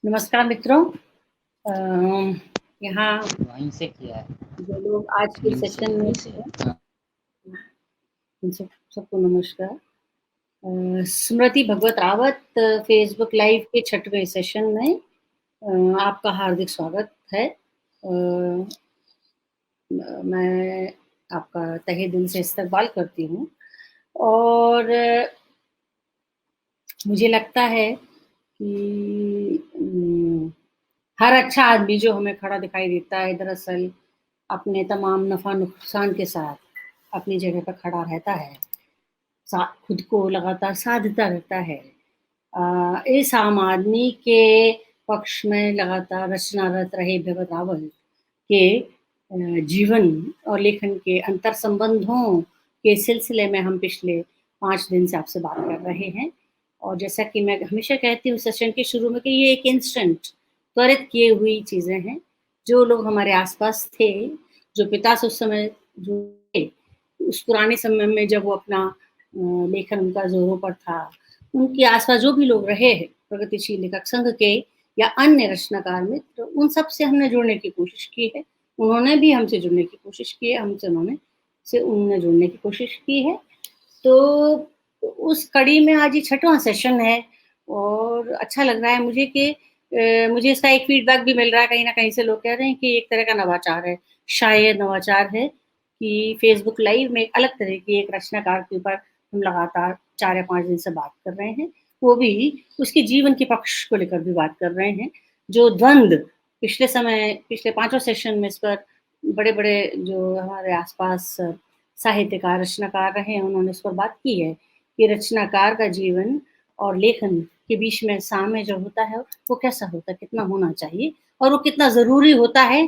नमस्कार मित्रों। यहाँ वहीं से किया है। जो लोग आज के सेशन में हैं, उन सबको नमस्कार। स्मृति भगवत रावत फेसबुक लाइव के 6वें सेशन में आपका हार्दिक स्वागत है। मैं आपका तहे दिल से इस्तकबाल करती हूँ और मुझे लगता है कि हर अच्छा आदमी जो हमें खड़ा दिखाई देता है दरअसल अपने तमाम नफ़ा नुकसान के साथ अपनी जगह पर खड़ा रहता है, खुद को लगातार साधता रहता है। इस आम आदमी के पक्ष में लगातार रचनारत रहे भगत रावल के जीवन और लेखन के अंतर संबंधों के सिलसिले में हम पिछले 5 दिन से आपसे बात कर रहे हैं। और जैसा कि मैं हमेशा कहती हूँ सेशन के शुरू में कि ये एक इंस्टेंट त्वरित किए हुई चीज़ें हैं। जो लोग हमारे आस-पास थे, जो पिता से उस समय जुड़े, उस पुराने समय में जब वो अपना लेखन उनका ज़ोरों पर था, उनके आस-पास जो भी लोग रहे हैं, प्रगतिशील लेखक संघ के या अन्य रचनाकार मित्र, उन सब से हमने जुड़ने की कोशिश की है। उन्होंने भी हमसे जुड़ने की कोशिश की है, हमसे उन्होंने जुड़ने की कोशिश की है। तो उस कड़ी में आज ये 6वां सेशन है और अच्छा लग रहा है मुझे कि मुझे इसका एक फीडबैक भी मिल रहा है, कहीं न कहीं से लोग कह रहे हैं कि एक तरह का नवाचार है। शायद नवाचार है कि फ़ेसबुक लाइव में एक अलग तरह की एक रचनाकार के ऊपर हम लगातार 4 या 5 दिन से बात कर रहे हैं। वो भी उसके जीवन के पक्ष को लेकर भी बात कर रहे हैं। जो द्वंद पिछले 5 सेशन में इस पर बड़े-बड़े जो हमारे आस-पास साहित्यकार, रचनाकार रहे हैं, उन्होंने इस पर बात की है कि रचनाकार का जीवन और लेखन के बीच में साम्य जो होता है, वो कैसा होता है, कितना होना चाहिए और वो कितना ज़रूरी होता है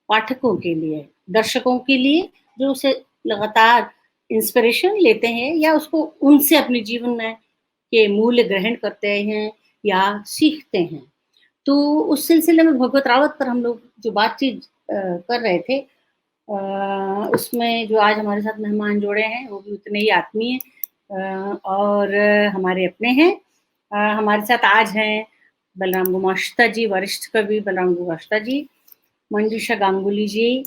पाठकों के लिए, दर्शकों के लिए, जो उसे लगातार इंस्पिरेशन लेते हैं या उसको उनसे अपने जीवन में के मूल्य ग्रहण करते हैं या सीखते हैं। तो उस सिलसिले में भगवत रावत पर हम लोग जो बातचीत कर रहे थे, उसमें जो आज हमारे साथ मेहमान जुड़े हैं, वो भी उतने ही आत्मीय और हमारे अपने हैं। हमारे साथ आज हैं बलराम गुमाश्ता जी, वरिष्ठ कवि बलराम गुमाश्ता जी, मंजूषा गांगुली जी,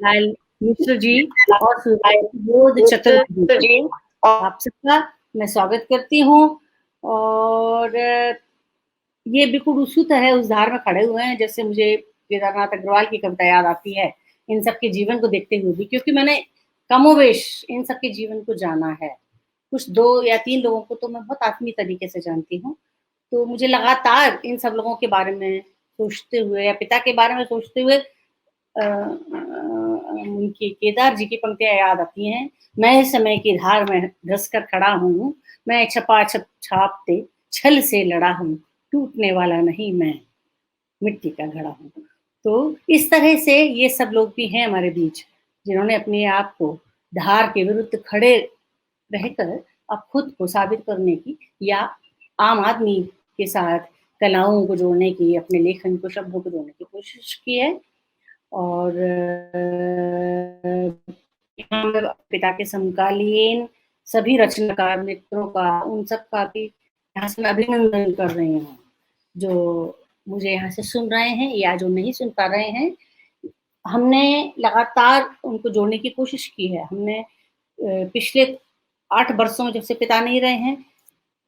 लाल मिश्र जी और सुबोध चतुर्वेदी जी। आप सबका मैं स्वागत करती हूँ और ये बिल्कुल उसी तरह उस धार में खड़े हुए हैं जैसे मुझे केदारनाथ अग्रवाल की कविता याद आती है, इन सब के जीवन को देखते हुए भी, क्योंकि मैंने कमोबेश इन सब के जीवन को जाना है। कुछ 2 या 3 लोगों को तो मैं बहुत आत्मीय तरीके से जानती हूँ। तो मुझे लगातार इन सब लोगों के बारे में सोचते हुए या पिता के बारे में सोचते हुए उनकी केदार जी की पंक्तियाँ याद आती हैं। मैं समय की धार में धँस कर खड़ा हूँ, मैं छपा-छप छापते छल से लड़ा हूँ, टूटने वाला नहीं मैं, मिट्टी का घड़ा हूँ। तो इस तरह से ये सब लोग भी हैं हमारे बीच, जिन्होंने अपने आप को धार के विरुद्ध खड़े रहकर अब खुद को साबित करने की या आम आदमी के साथ कलाओं को जोड़ने की, अपने लेखन को, शब्दों को जोड़ने की कोशिश की है। और पिता के समकालीन सभी रचनाकार मित्रों का, उन सब का भी यहाँ से मैं अभिनंदन कर रही हूँ, जो मुझे यहाँ से सुन रहे हैं या जो नहीं सुन पा रहे हैं। हमने लगातार उनको जोड़ने की कोशिश की है। हमने पिछले 8 वर्षों में जब से पिता नहीं रहे हैं,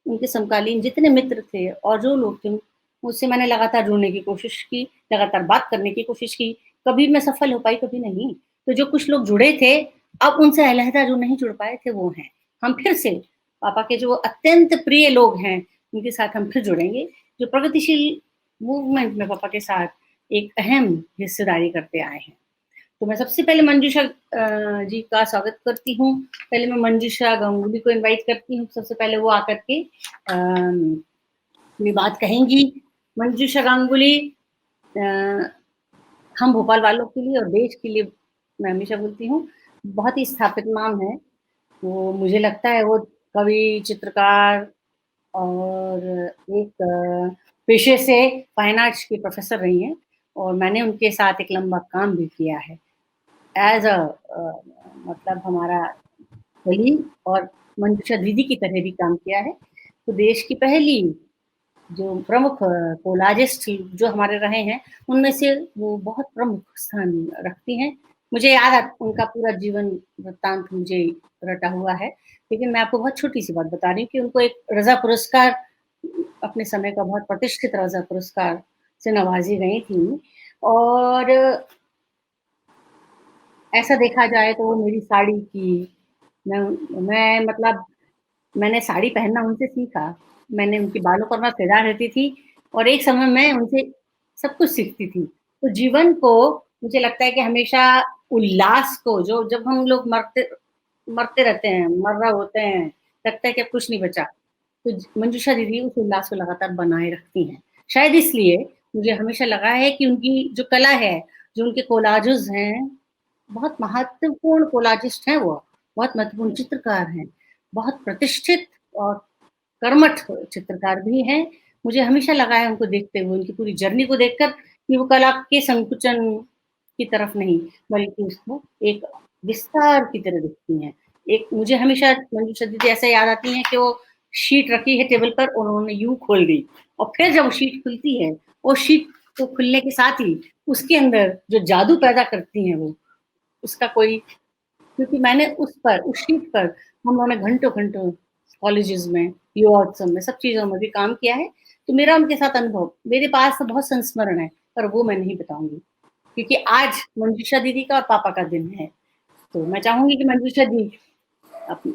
उनके समकालीन जितने मित्र थे और जो लोग थे, उससे मैंने लगातार जुड़ने की कोशिश की, लगातार बात करने की कोशिश की। कभी मैं सफल हो पाई, कभी नहीं। तो जो कुछ लोग जुड़े थे, अब उनसे अलहदा जो नहीं जुड़ पाए थे, वो हैं। हम फिर से पापा के जो अत्यंत प्रिय लोग हैं, उनके साथ हम फिर जुड़ेंगे, जो प्रगतिशील मूवमेंट में पापा के साथ एक अहम हिस्सेदारी करते आए हैं। तो मैं सबसे पहले मंजूषा जी का स्वागत करती हूँ। पहले मैं मंजूषा गांगुली को इनवाइट करती हूँ, सबसे पहले वो आकर के अपनी बात कहेंगी। मंजूषा गांगुली हम भोपाल वालों के लिए और देश के लिए, मैं हमेशा बोलती हूँ, बहुत ही स्थापित नाम है। वो मुझे लगता है वो कवि, चित्रकार और एक पेशे से फाइन आर्ट्स की प्रोफ़ेसर रही हैं और मैंने उनके साथ एक लंबा काम भी किया है। एज़ मतलब हमारा कलीग और मंजूषा दीदी की तरह भी काम किया है। तो देश की पहली जो प्रमुख कोलाजिस्ट जो हमारे रहे हैं, उनमें से वो बहुत प्रमुख स्थान रखती हैं। मुझे याद है उनका पूरा जीवन वृत्तांत मुझे रटा हुआ है, लेकिन मैं आपको बहुत छोटी-सी बात बता रही हूँ कि उनको एक रज़ा पुरस्कार अपने समय का बहुत प्रतिष्ठित रज़ा पुरस्कार से नवाज़ी गई थीं और ऐसा देखा जाए तो वो मेरी साड़ी की मैं मतलब मैंने साड़ी पहनना उनसे सीखा। मैंने उनके बालों पर मैं फ़िदा रहती थी और एक समय मैं उनसे सब कुछ सीखती थी। तो जीवन को मुझे लगता है कि हमेशा उल्लास को जो जब हम लोग मरते मरते रहते हैं, मर रहे होते हैं, लगता है कि अब कुछ नहीं बचा। तो मंजूषा दीदी उस उल्लास को लगातार बनाए रखती हैं। शायद इसलिए मुझे हमेशा लगा है कि उनकी जो कला है, जो उनके कोलाजेस हैं, बहुत महत्वपूर्ण कोलाजिस्ट हैं वो, बहुत महत्वपूर्ण चित्रकार हैं, बहुत प्रतिष्ठित और कर्मठ चित्रकार भी हैं। मुझे हमेशा लगा है उनको देखते हुए, उनकी पूरी जर्नी को देखकर कि वो कला के संकुचन की तरफ नहीं, बल्कि उसको एक विस्तार की तरह दिखती हैं। एक मुझे हमेशा मंजूषा दीदी ऐसे याद आती हैं कि वो शीट रखी है टेबल पर और उन्होंने यूँ खोल दी और फिर जब वो शीट खुलती है, वो शीट को खुलने के साथ ही उसके अंदर जो जादू पैदा करती हैं वो, उसका कोई क्योंकि मैंने उस शीट पर हम लोगों ने घंटों-घंटों कॉलेजेस में, युवा उत्सव में, सब चीज़ों में भी काम किया है। तो मेरा उनके साथ अनुभव मेरे पास तो बहुत संस्मरण है, पर वो मैं नहीं बताऊँगी। क्योंकि आज मंजूषा दीदी का और पापा का दिन है। तो मैं चाहूँगी कि मंजूषा जी अपनी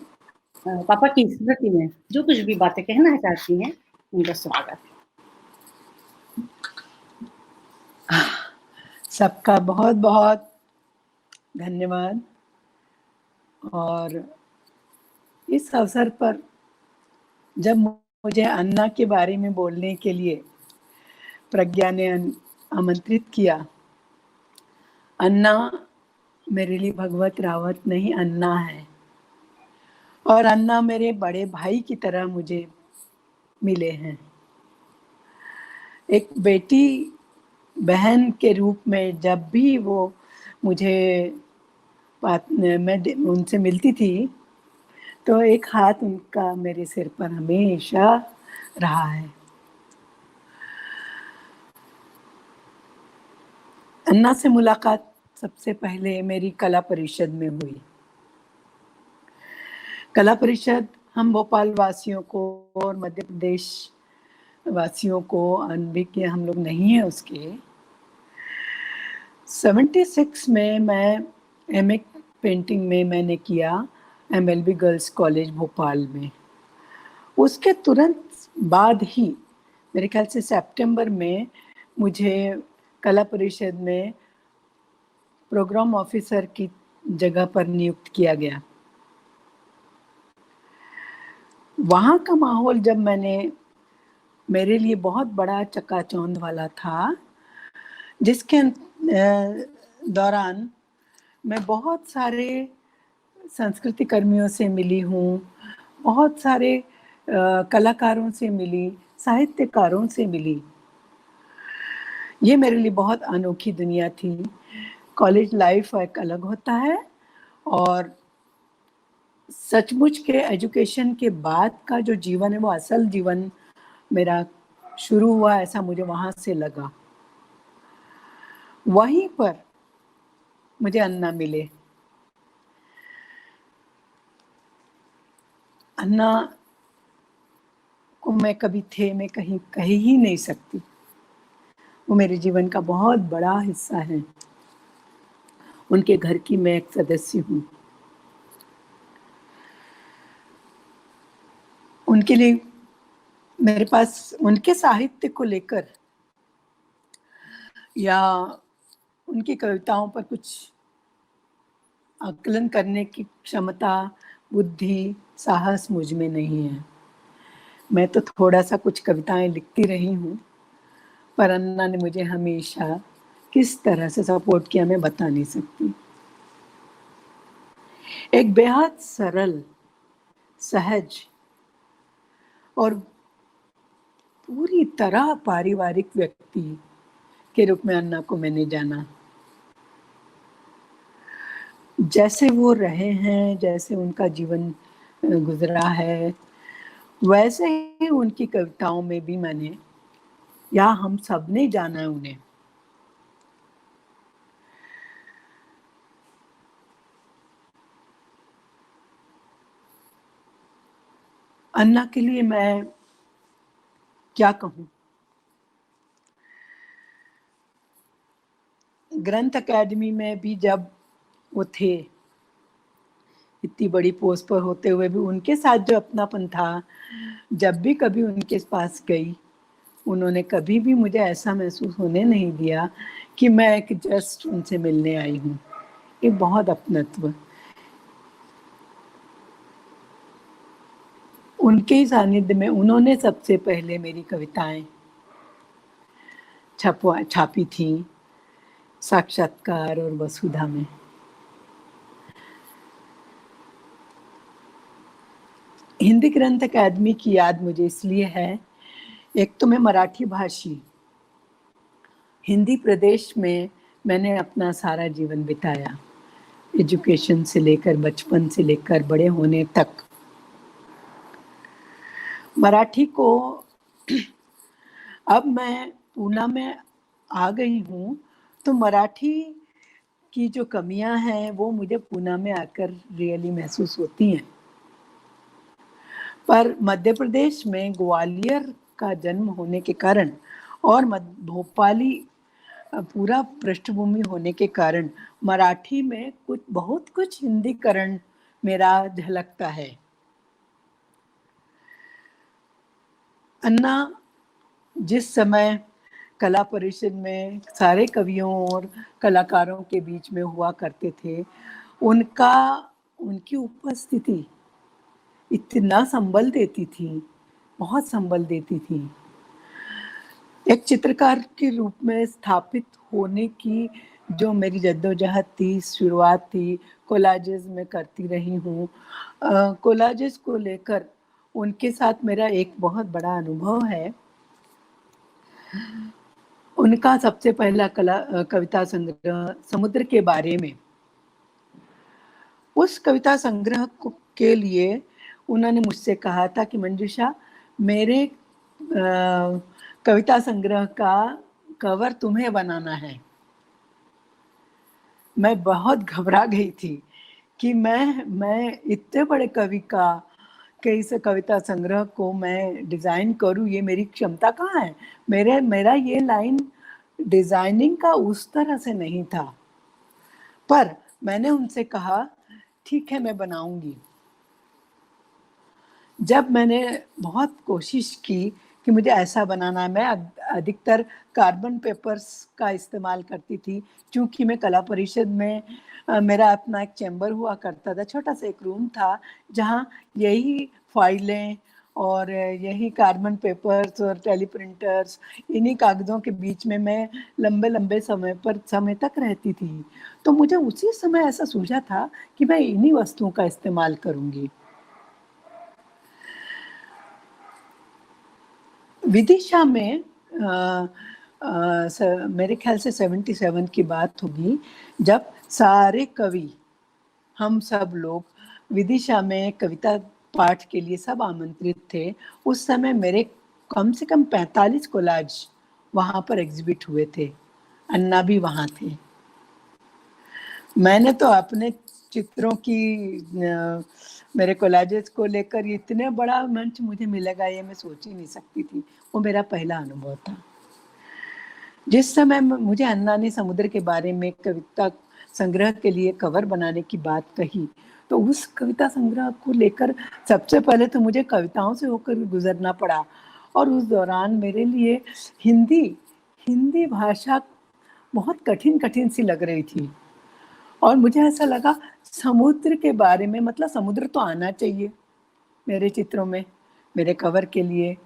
पापा की स्मृति में जो कुछ भी बातें कहना चाहती हैं, उनका स्वागत है। सबका बहुत-बहुत धन्यवाद। और इस अवसर पर जब मुझे अन्ना के बारे में बोलने के लिए प्रज्ञा ने आमंत्रित किया, अन्ना मेरे लिए भगवत रावत नहीं, अन्ना है। और अन्ना मेरे बड़े भाई की तरह मुझे मिले हैं। एक बेटी बहन के रूप में जब भी वो मुझे मैं उनसे मिलती थी, तो एक हाथ उनका मेरे सिर पर हमेशा रहा है। अन्ना से मुलाकात सबसे पहले मेरी कला परिषद में हुई। कला परिषद हम भोपाल वासियों को और मध्य प्रदेश वासियों को अनभिज्ञ हम लोग नहीं है उसके। 76 में मैं एमए पेंटिंग में मैंने किया एमएलबी गर्ल्स कॉलेज भोपाल में। उसके तुरंत बाद ही मेरे ख्याल से सितंबर में मुझे कला परिषद में प्रोग्राम ऑफिसर की जगह पर नियुक्त किया गया। वहाँ का माहौल जब मेरे लिए बहुत बड़ा चकाचौंध वाला था, जिसके दौरान मैं बहुत सारे संस्कृति कर्मियों से मिली हूँ, बहुत सारे कलाकारों से मिली, साहित्यकारों से मिली। ये मेरे लिए बहुत अनोखी दुनिया थी। कॉलेज लाइफ एक अलग होता है और सचमुच के एजुकेशन के बाद का जो जीवन है वो असल जीवन मेरा शुरू हुआ, ऐसा मुझे वहाँ से लगा। वहीं पर मुझे अन्ना मिले। अन्ना को मैं कभी मैं कहीं कह ही नहीं सकती। वो मेरे जीवन का बहुत बड़ा हिस्सा है। उनके घर की मैं एक सदस्य हूँ। उनके लिए मेरे पास उनके साहित्य को लेकर या उनकी कविताओं पर कुछ आकलन करने की क्षमता, बुद्धि, साहस मुझ में नहीं है। मैं तो थोड़ा सा कुछ कविताएं लिखती रही हूँ, पर अन्ना ने मुझे हमेशा किस तरह से सपोर्ट किया मैं बता नहीं सकती। एक बेहद सरल, सहज और पूरी तरह पारिवारिक व्यक्ति के रूप में अन्ना को मैंने जाना। जैसे वो रहे हैं, जैसे उनका जीवन गुजरा है, वैसे ही उनकी कविताओं में भी मैंने या हम सब ने जाना है उन्हें। अन्ना के लिए मैं क्या कहूँ। ग्रंथ अकेडमी में भी जब वो थे, इतनी बड़ी पोस्ट पर होते हुए भी उनके साथ जो अपनापन था, जब भी कभी उनके पास गई, उन्होंने कभी भी मुझे ऐसा महसूस होने नहीं दिया कि मैं एक जस्ट उनसे मिलने आई हूँ। ये बहुत अपनत्व। उनके ही सानिध्य में उन्होंने सबसे पहले मेरी कविताएं छापी थी, साक्षात्कार और वसुधा में। हिंदी ग्रंथ अकादमी की याद मुझे इसलिए है, एक तो मैं मराठी भाषी, हिंदी प्रदेश में मैंने अपना सारा जीवन बिताया, एजुकेशन से लेकर, बचपन से लेकर बड़े होने तक। मराठी को अब मैं पूना में आ गई हूँ, तो मराठी की जो कमियां हैं वो मुझे पूना में आकर रियली महसूस होती हैं। पर मध्य प्रदेश में ग्वालियर का जन्म होने के कारण और भोपाली पूरा पृष्ठभूमि होने के कारण मराठी में बहुत कुछ हिंदीकरण मेरा झलकता है। अन्ना जिस समय कला परिषद में सारे कवियों और कलाकारों के बीच में हुआ करते थे, उनकी उपस्थिति इतना संबल देती थी, बहुत संबल देती थी। एक चित्रकार के रूप में स्थापित होने की जो मेरी जद्दोजहद थी, शुरुआत थी, कोलाजेस में करती रही हूँ। कोलाजेस को लेकर उनके साथ मेरा एक बहुत बड़ा अनुभव है। उनका सबसे पहला कविता संग्रह समुद्र के बारे में, उस कविता संग्रह के लिए उन्होंने मुझसे कहा था कि मंजूषा, मेरे कविता संग्रह का कवर तुम्हें बनाना है। मैं बहुत घबरा गई थी कि मैं इतने बड़े कवि का इस कविता संग्रह को मैं डिजाइन करूं, ये मेरी क्षमता कहाँ है। मेरा ये लाइन डिजाइनिंग का उस तरह से नहीं था। पर मैंने उनसे कहा ठीक है, मैं बनाऊंगी। जब मैंने बहुत कोशिश की कि मुझे ऐसा बनाना है, मैं अधिकतर कार्बन पेपर्स का इस्तेमाल करती थी, क्योंकि मैं कला परिषद में मेरा अपना एक चैम्बर हुआ करता था, छोटा सा एक रूम था जहाँ यही फाइलें और यही कार्बन पेपर्स और टेलीप्रिंटर्स, इन्हीं कागज़ों के बीच में मैं लंबे समय तक रहती थी। तो मुझे उसी समय ऐसा सूझा था कि मैं इन्हीं वस्तुओं का इस्तेमाल करूँगी। विदिशा में मेरे ख्याल से 77 की बात होगी, जब सारे कवि, हम सब लोग विदिशा में कविता पाठ के लिए सब आमंत्रित थे। उस समय मेरे कम से कम 45 कोलाज वहां पर एग्जिबिट हुए थे। अन्ना भी वहां थे। मैंने तो अपने चित्रों की मेरे कोलाजेस को लेकर इतने बड़ा मंच मुझे मिलेगा ये मैं सोच ही नहीं सकती थी। वो मेरा पहला अनुभव था। जिस समय मुझे अन्ना ने समुद्र के बारे में कविता संग्रह के लिए कवर बनाने की बात कही, तो उस कविता संग्रह को लेकर सबसे पहले तो मुझे कविताओं से होकर गुजरना पड़ा। और उस दौरान मेरे लिए हिंदी भाषा बहुत कठिन सी लग रही थी। और मुझे ऐसा लगा समुद्र के बारे में, मतलब समुद्र तो आना चाहिए मेरे चित्रों में, मेरे कवर के लिए।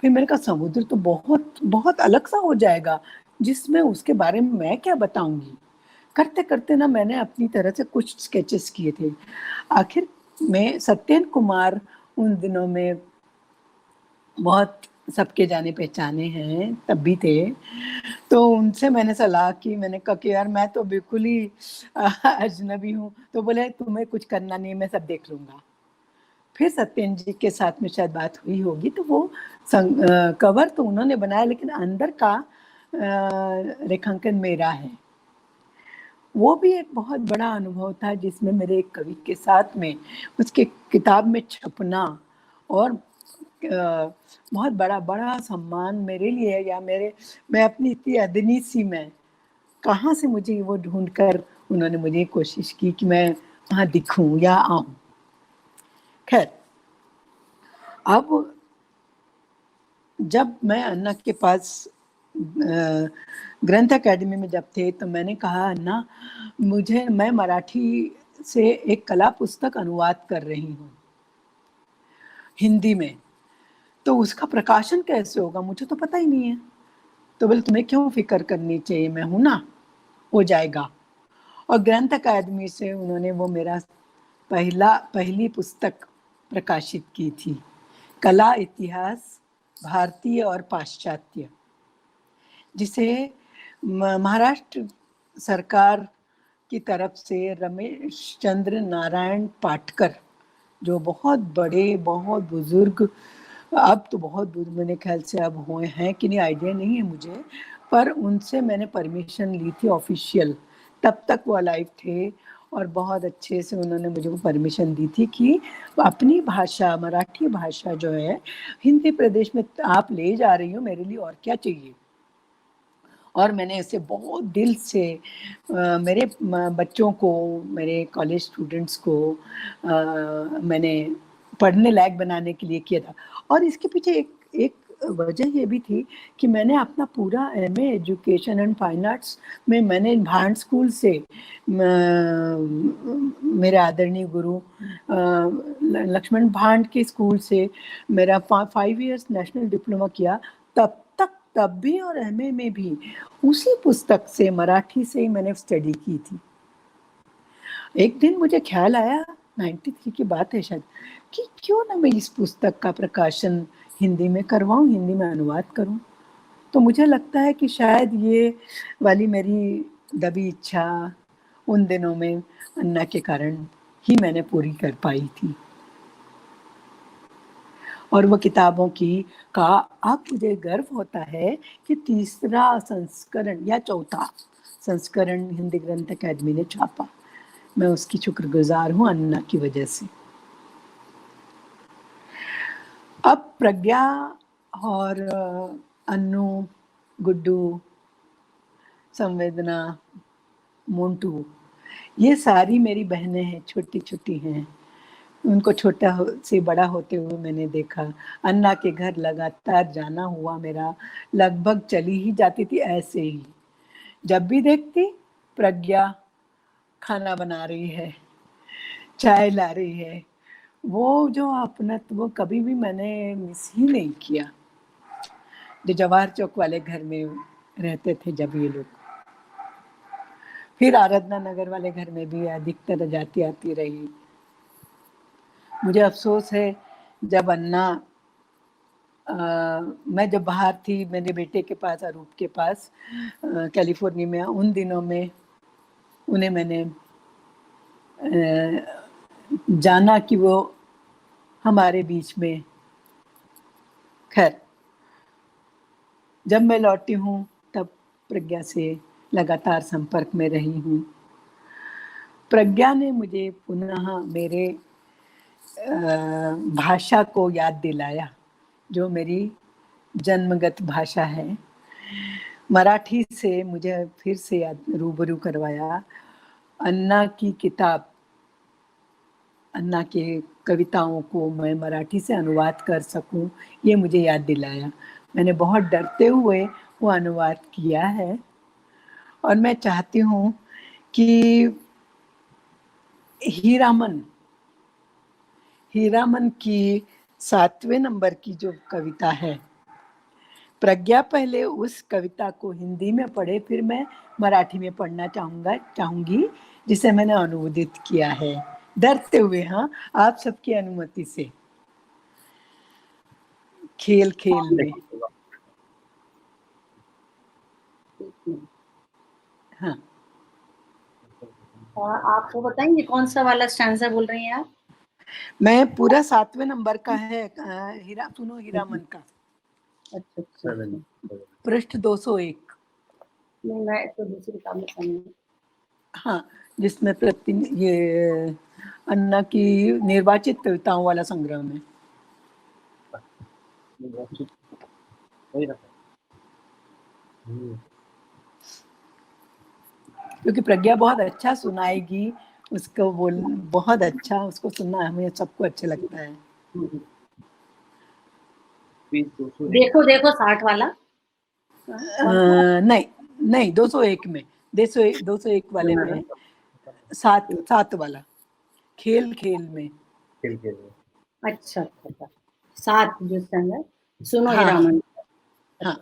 फिर मैंने कहा समुद्र तो बहुत अलग सा हो जाएगा, जिसमें उसके बारे में मैं क्या बताऊंगी। करते करते ना मैंने अपनी तरह से कुछ स्केचेस किए थे। आखिर में सत्येन कुमार उन दिनों में बहुत सबके जाने पहचाने हैं, तब भी थे। तो उनसे मैंने सलाह की, मैंने कहा कि यार मैं तो बिल्कुल ही अजनबी हूँ। तो बोले तुम्हें कुछ करना नहीं, मैं सब देख लूंगा। फिर सत्येंद्र जी के साथ में शायद बात हुई होगी, तो वो कवर तो उन्होंने बनाया, लेकिन अंदर का रेखांकन मेरा है। वो भी एक बहुत बड़ा अनुभव था, जिसमें मेरे एक कवि के साथ में उसके किताब में छपना और बहुत बड़ा बड़ा सम्मान मेरे लिए, या मैं अपनी इतनी अदनी सी में कहाँ से मुझे वो ढूंढकर उन्होंने मुझे कोशिश की कि मैं वहाँ दिखूं या आऊं। खैर, अब जब मैं अन्ना के पास ग्रंथ अकेडमी में जब थे, तो मैंने कहा, अन्ना मैं मराठी से एक कला पुस्तक अनुवाद कर रही हूँ हिंदी में, तो उसका प्रकाशन कैसे होगा, मुझे तो पता ही नहीं है। तो बोले, तुम्हें क्यों फिक्र करनी चाहिए, मैं हूं ना, हो जाएगा। और ग्रंथ अकादमी से उन्होंने वो मेरा पहली पुस्तक प्रकाशित की थी, कला इतिहास भारतीय और पाश्चात्य, जिसे महाराष्ट्र सरकार की तरफ से रमेश चंद्र नारायण पाटकर, जो बहुत बड़े, बहुत बुजुर्ग, अब तो बहुत बुजुर्ग, मेरे ख्याल से अब हुए हैं कि नहीं आइडिया नहीं है मुझे, पर उनसे मैंने परमिशन ली थी ऑफिशियल, तब तक वो अलाइव थे, और बहुत अच्छे से उन्होंने मुझे वो परमिशन दी थी कि अपनी भाषा, मराठी भाषा जो है, हिंदी प्रदेश में आप ले जा रही हो, मेरे लिए और क्या चाहिए। और मैंने इसे बहुत दिल से मेरे बच्चों को, मेरे कॉलेज स्टूडेंट्स को मैंने पढ़ने लायक बनाने के लिए किया था। और इसके पीछे एक वजह ये भी थी कि मैंने अपना पूरा MA education and fine arts में मैंने भांड स्कूल से, मेरे आदरणीय गुरु लक्ष्मण भांड के स्कूल से मेरा 5 इयर्स नेशनल डिप्लोमा किया। तब भी और एमए में भी उसी पुस्तक से, मराठी से ही मैंने स्टडी की थी। एक दिन मुझे ख्याल आया, 93 की बात है शायद, कि क्यों ना मैं इस पुस्तक का प्रकाशन हिंदी में करवाऊं, हिंदी में अनुवाद करूं। तो मुझे लगता है कि शायद ये वाली मेरी दबी इच्छा उन दिनों में अन्ना के कारण ही मैंने पूरी कर पाई थी। और वो किताबों का अब मुझे गर्व होता है कि तीसरा संस्करण या चौथा संस्करण हिंदी ग्रंथ अकादमी ने छापा। मैं उसकी शुक्रगुजार हूँ अन्ना की वजह से। अब प्रज्ञा और अन्नू, गुड्डू, संवेदना, मोन्टू, ये सारी मेरी बहनें हैं, छोटी छोटी हैं। उनको छोटा से बड़ा होते हुए मैंने देखा। अन्ना के घर लगातार जाना हुआ मेरा, लगभग चली ही जाती थी ऐसे ही। जब भी देखती, प्रज्ञा खाना बना रही है, चाय ला रही है। वो जो अपनत्व वो कभी भी मैंने मिस ही नहीं किया। जो जवाहर चौक वाले घर में रहते थे जब ये लोग, फिर आराधना नगर वाले घर में भी अधिकतर जाती आती रही। मुझे अफसोस है, जब अन्ना मैं जब बाहर थी मेरे बेटे के पास, अरूप के पास, कैलिफोर्निया में, उन दिनों में उन्हें मैंने जाना कि वो हमारे बीच में। खैर, जब मैं लौटी हूँ तब प्रज्ञा से लगातार संपर्क में रही हूँ। प्रज्ञा ने मुझे पुनः मेरे भाषा को याद दिलाया, जो मेरी जन्मगत भाषा है। मराठी से मुझे फिर से रूबरू करवाया। अन्ना की किताब, अन्ना के कविताओं को मैं मराठी से अनुवाद कर सकूं, ये मुझे याद दिलाया। मैंने बहुत डरते हुए वो अनुवाद किया है, और मैं चाहती हूँ कि हीरामन की 7वें नंबर की जो कविता है, प्रज्ञा पहले उस कविता को हिंदी में पढ़े, फिर मैं मराठी में पढ़ना चाहूंगी, जिसे मैंने अनुवादित किया है, डरते हुए, हाँ, आप सबकी अनुमति से, खेल में। हाँ, और आप वो बताएंगे कौन सा वाला स्टैंजा बोल रही हैं आप? मैं पूरा 7वें नंबर का है हीरा सुनो हीरामन का, अच्छा अच्छा। सेवन। पृष्ठ 201। नहीं, मैं तो दूसरी काम में समझ। हाँ, जिसमें ये अन्ना की निर्वाचित कविताओं वाला संग्रह में। वही रखा। क्योंकि प्रज्ञा बहुत अच्छा सुनाएगी, उसको बोल बहुत अच्छा, उसको सुनना हमें सबको अच्छा लगता है। देखो देखो 60 वाला। नहीं नहीं, 201 में, 201 वाले में, 7 वाला, खेल खेल में। खेल खेल में। अच्छा अच्छा अच्छा। 7 जो संग सुनो हाँ, हीरामन। हाँ।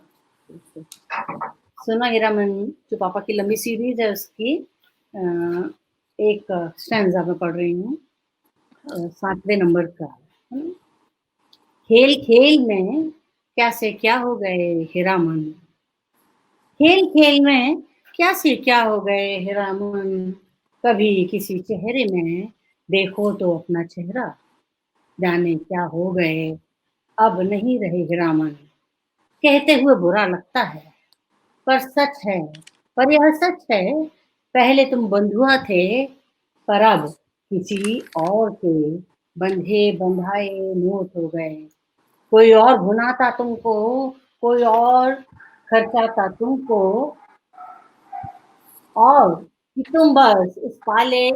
सुनो हीरामन जो पापा की लंबी सीरीज है उसकी एक स्टैंजा में पढ़ रही हूँ, 7वें नंबर का। खेल खेल में क्या से क्या हो गए हीरामन, खेल खेल में क्या से क्या हो गए हीरामन, कभी किसी चेहरे में देखो तो अपना चेहरा, जाने क्या हो गए अब नहीं रहे हीरामन, कहते हुए बुरा लगता है पर सच है, पर यह सच है पहले तुम बंधुआ थे पर अब किसी और के बंधे बंधाए नोट हो गए, कोई और भुनाता तुमको, कोई और खर्चाता तुमको, और कि तुम बस इस पाले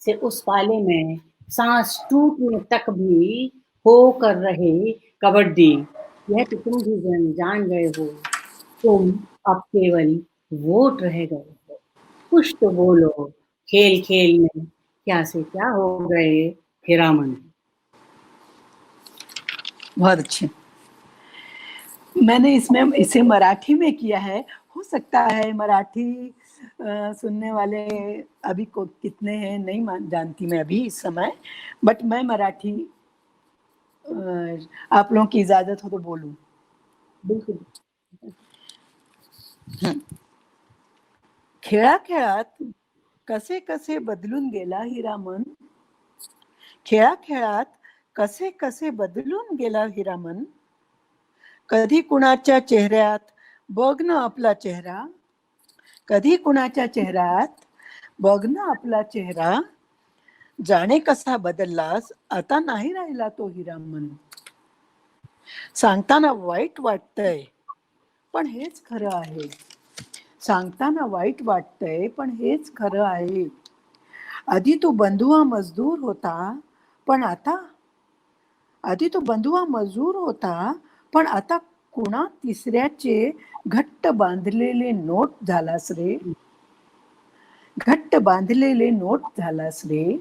से उस पाले में सांस टूटने तक भी हो कर रहे कबड्डी, यह तो तुम भी जान गए हो, तुम अब केवल वोट रह गए हो, कुछ तो बोलो खेल खेल में क्या से क्या हो गए हीरामन। बहुत अच्छे। मैंने इसमें इसे मराठी में किया है, हो सकता है मराठी सुनने वाले अभी को कितने हैं नहीं जानती मैं अभी इस समय, बट मैं मराठी आप लोगों की इजाजत हो तो बोलूं। बिल्कुल। खेळा खेळात कसे कसे बदलून गेला हीरामन, खेळा खेळात कसे कसे बदलून गेला हीरामन, कधी कुणाच्या चेहऱ्यात बघ ना आपला चेहरा, कधी कुणाच्या चेहऱ्यात बघ ना आपला चेहरा, जाणे कसा बदललास आता नाही राहिला तो हीरामन, सांगताना वाईट वाटतंय पण हेच खरं आहे, सांगताना वाईट वाटतंय पण हेच खरं आहे, आधी तू बंधुआ मजदूर होता पण आता, आधी तू बंधुआ मजूर होता पण आता कुणा तिसऱ्याचे घट्ट बांधलेले नोट झालास रे, घट्ट बांधलेले नोट झालास रे,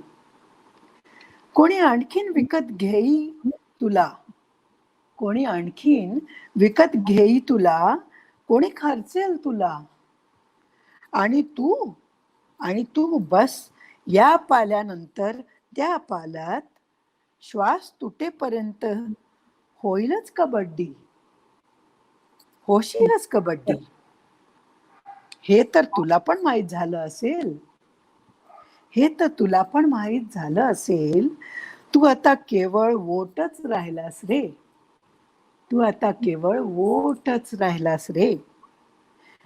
कोणी आणखीन विकत घेई तुला, कोणी आणखीन विकत घेई तुला, कोणी खर्चेल तुला, आणि तू बस या पाल्यानंतर त्या पाल्यात श्वास तुटेपर्यंत होईलच कबड्डी, होशीलच कबड्डी, हे तर तुला पण माहित झालं असेल, हे तर तुला पण माहित झालं असेल, तू आता केवळ वोटच राहिलास रे, तू आता केवळ वोटच राहिलास रे,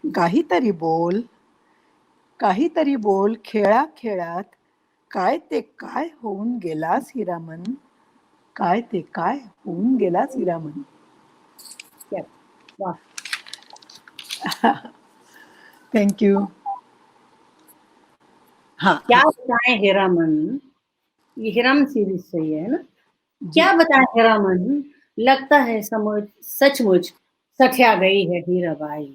काहीतरी बोल, काहीतरी बोल खेळा खेळात काय ते काय होऊन गेलास हीरामन, काय ते काय होऊन गेलास हीरामन। वाह। Thank you. हाँ क्या हाँ बताएं हीरामन, ये हीरामन सीरीज से ही है ना। क्या बताएं हीरामन, लगता है समझ सचमुच सठिया गई है हीराबाई,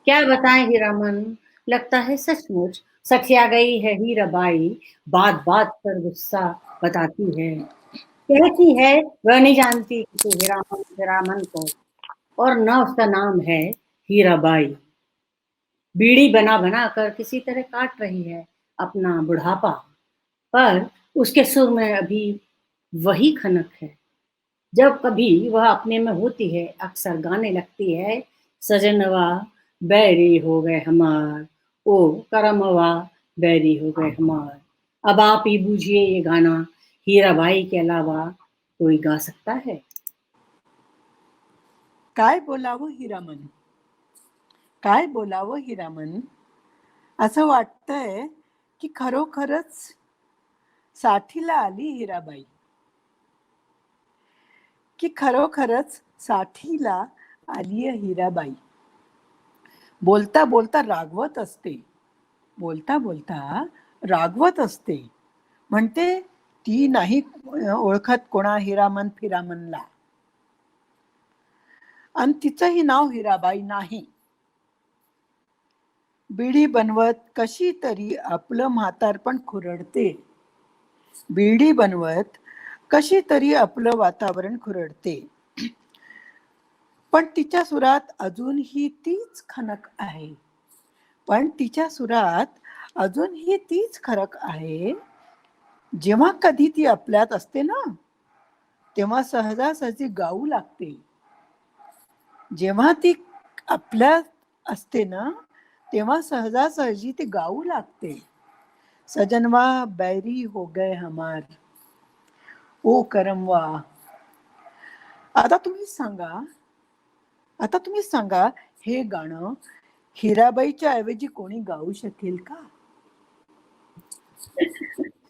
क्या बताएं हीरामन, लगता है सचमुच सठिया गई है हीराबाई, बात बात पर गुस्सा बताती है, कहती है वह नहीं जानती किसी हीरामन हीरामन को, और न उसका नाम है हीराबाई, बीड़ी बना बना कर किसी तरह काट रही है अपना बुढ़ापा, पर उसके सुर में अभी वही खनक है, जब कभी वह अपने में होती है अक्सर गाने लगती है, सजनवा बैरी हो गए हमार, ओ करमवा बैरी हो गए हमार, अब आप ही बूझिए ये गाना हीराबाई के अलावा कोई गा सकता है? काय बोलावं हिरामन, काय बोलावं हिरामन. असं वाटतंय की खरोखरच साठीला आली हिराबाई, की खरोखरच साठीला आली हिराबाई. बोलता बोलता रागवत असते, बोलता बोलता रागवत असते. म्हणते ती नाही ओळखत कोणा हिरामन फिरामनला, आणि तिचंही नाव हिराबाई नाही. बीडी बनवत कशी तरी आपलं म्हातारपण खुरडते, बीडी बनवत कशी तरी आपलं वातावरण खुरडते. पण तिच्या सुरात अजूनही तीच खनक आहे, पण तिच्या सुरात अजूनही तीच खरक आहे. जेव्हा कधी ती आपल्यात असते ना, तेव्हा सहजासहजी गाऊ लागते. जेव्हा ती आपल्यात असते ना, तेव्हा सहजासहजी ती गाऊ लागते. सजनवा बैरी हो गए हमार, ओ करमवा. आता तुम्हीच सांगा, आता तुम्हीच सांगा, हे गाणं हिराबाईच्या ऐवजी कोणी गाऊ शकेल का?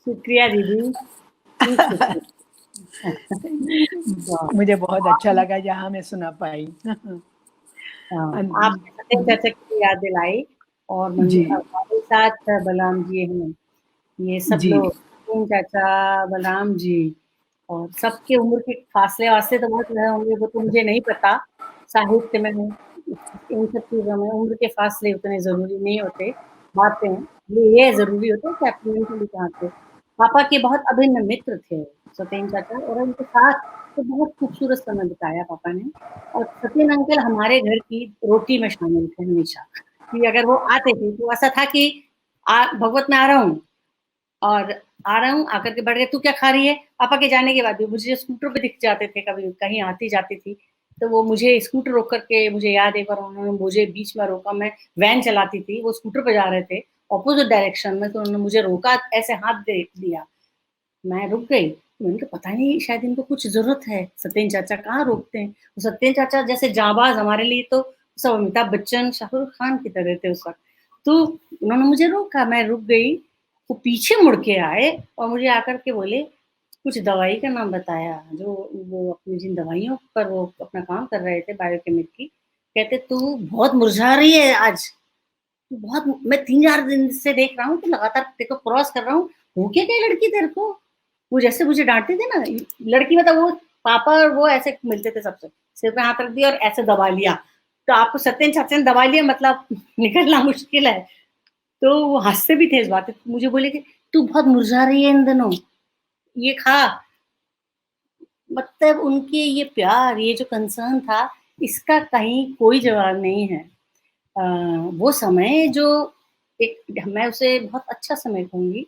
शुक्रिया दीदी, खूब शुक्रिया. वाह! मुझे बहुत अच्छा लगा जहाँ मैं सुना पाई. हाँ, आपने सत्यम चाचा की याद दिलाई और जी हमारे साथ बलराम जी हैं, ये सब जी लोग सत्यम चाचा, बलराम जी और सबके उम्र के फासले-वासले तो बहुत रहे होंगे, वो तो मुझे नहीं पता। साहित्य में इन सब चीज़ों में उम्र के फासले उतने ज़रूरी नहीं होते, बातें ये ज़रूरी होता है कि आप मेंटली कहाँ थे। पापा के बहुत अभिन्न मित्र थे सत्येंद्र चाचा और उनके साथ तो बहुत खूबसूरत समय बिताया पापा ने और सत्येंद्र अंकल हमारे घर की रोटी में शामिल थे हमेशा, कि अगर वो आते थे तो ऐसा था कि भगवत मैं आ रहा हूँ और आ रहा हूँ, आकर के बैठ गए, "तू क्या खा रही है?" पापा के जाने के बाद भी मुझे स्कूटर पे दिख जाते थे कभी, कहीं आती-जाती थी, तो वो मुझे स्कूटर रोक कर के मुझे याद है एक बार उन्होंने मुझे बीच में रोका, मैं वैन चलाती थी, वो स्कूटर पे जा रहे थे, ऑपोज़िट डायरेक्शन में, तो उन्होंने मुझे रोका, ऐसे हाथ दे दिया। मैं रुक गई, मैंने कहा पता नहीं शायद इनको कुछ ज़रूरत है, सत्येंद्र चाचा कहाँ रोकते हैं। तो सत्येंद्र चाचा जैसे जाँबाज़ हमारे लिए तो सब अमिताभ बच्चन, शाहरुख खान की तरह थे उस वक़्त। तो उन्होंने मुझे रोका, मैं रुक गई, वो पीछे मुड़ के आए और मुझे आकर के बोले, कुछ दवाई का नाम बताया, जो वो अपनी जिन दवाइयों पर वो अपना काम कर रहे थे बायोकेमिक की, कहते तू बहुत मुरझा रही है आज, तू बहुत मैं 3-4 दिन से देख रहा हूँ, तू लगातार तेरे को क्रॉस कर रहा हूँ, हो क्या गया लड़की तेरे को? वो जैसे मुझे डाँटते थे ना, लड़की मतलब वो पापा और वो ऐसे मिलते थे सबसे, सिर पे हाथ रख दिया और ऐसे दबा लिया। तो आपको सत्येंद्र चाचा ने दबा लिया मतलब निकलना मुश्किल है। तो वो हँसते भी थे इस बात पे। मुझे बोले कि तू बहुत मुरझा रही है इन दिनों, ये खा। मतलब उनके ये प्यार, ये जो कंसर्न था, इसका कहीं कोई जवाब नहीं है। अ, वो समय जो एक मैं उसे बहुत अच्छा समय कहूँगी,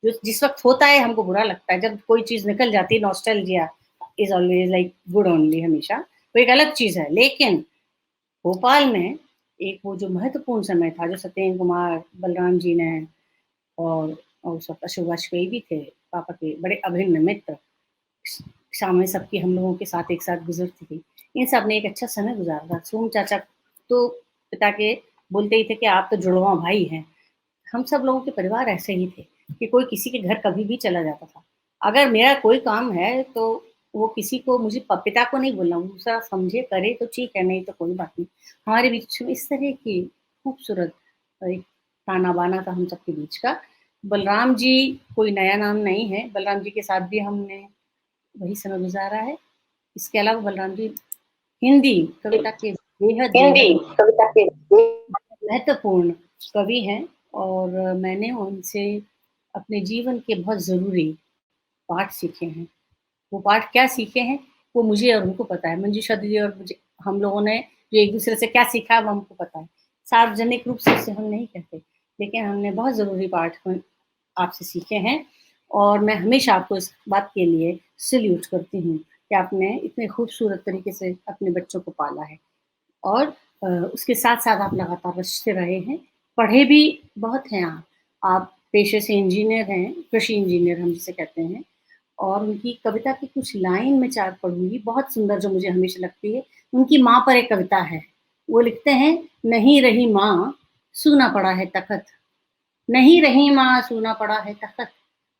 जो जिस वक़्त होता है हमको बुरा लगता है, जब कोई चीज़ निकल जाती है nostalgia is always like good only हमेशा, वो एक अलग चीज़ है। लेकिन भोपाल में एक वो जो महत्वपूर्ण समय था, जो सत्येंद्र कुमार, बलराम जी ने और उस वक़्त अशोक वाजपेयी भी थे, पापा के बड़े अभिन्न मित्र। शामें सबकी हम लोगों के साथ एक साथ गुज़रती थी। इन सब ने एक अच्छा समय गुज़ारा था। सोम चाचा तो पिता के बोलते ही थे कि आप तो जुड़वाँ भाई हैं। हम सब लोगों के परिवार ऐसे ही थे कि कोई किसी के घर कभी भी चला जाता था। अगर मेरा कोई काम है तो वो किसी को मुझे पिता को नहीं बोलना, दूसरा समझे करे तो ठीक है, नहीं तो कोई बात नहीं। हमारे बीच में इस तरह की खूबसूरत एक ताना-बाना था हम सबके बीच का। बलराम जी कोई नया नाम नहीं है, बलराम जी के साथ भी हमने वही समय गुज़ारा है। इसके अलावा बलराम जी हिंदी कविता के बेहद कविता के महत्वपूर्ण कवि हैं और मैंने उनसे अपने जीवन के बहुत ज़रूरी पाठ सीखे हैं। वो पाठ क्या सीखे हैं, वो मुझे और उनको पता है। मंजूषा दीदी और मुझे हम लोगों ने जो एक-दूसरे से क्या सीखा है वो हमको पता है। सार्वजनिक रूप से इसे हम नहीं कहते, लेकिन हमने बहुत ज़रूरी पाठ आपसे सीखे हैं और मैं हमेशा आपको इस बात के लिए सैल्यूट करती हूँ कि आपने इतने खूबसूरत तरीके से अपने बच्चों को पाला है और उसके साथ-साथ आप लगातार बचते रहे हैं। पढ़े भी बहुत हैं आप। आप पेशे से इंजीनियर हैं, कृषि इंजीनियर हम जिसे कहते हैं और उनकी कविता की कुछ लाइन में चार पढ़ूंगी, बहुत सुंदर, जो मुझे हमेशा लगती है। उनकी माँ पर एक कविता है, वो लिखते हैं, नहीं रही माँ सूना पड़ा है तखत, नहीं रही माँ सूना पड़ा है तखत,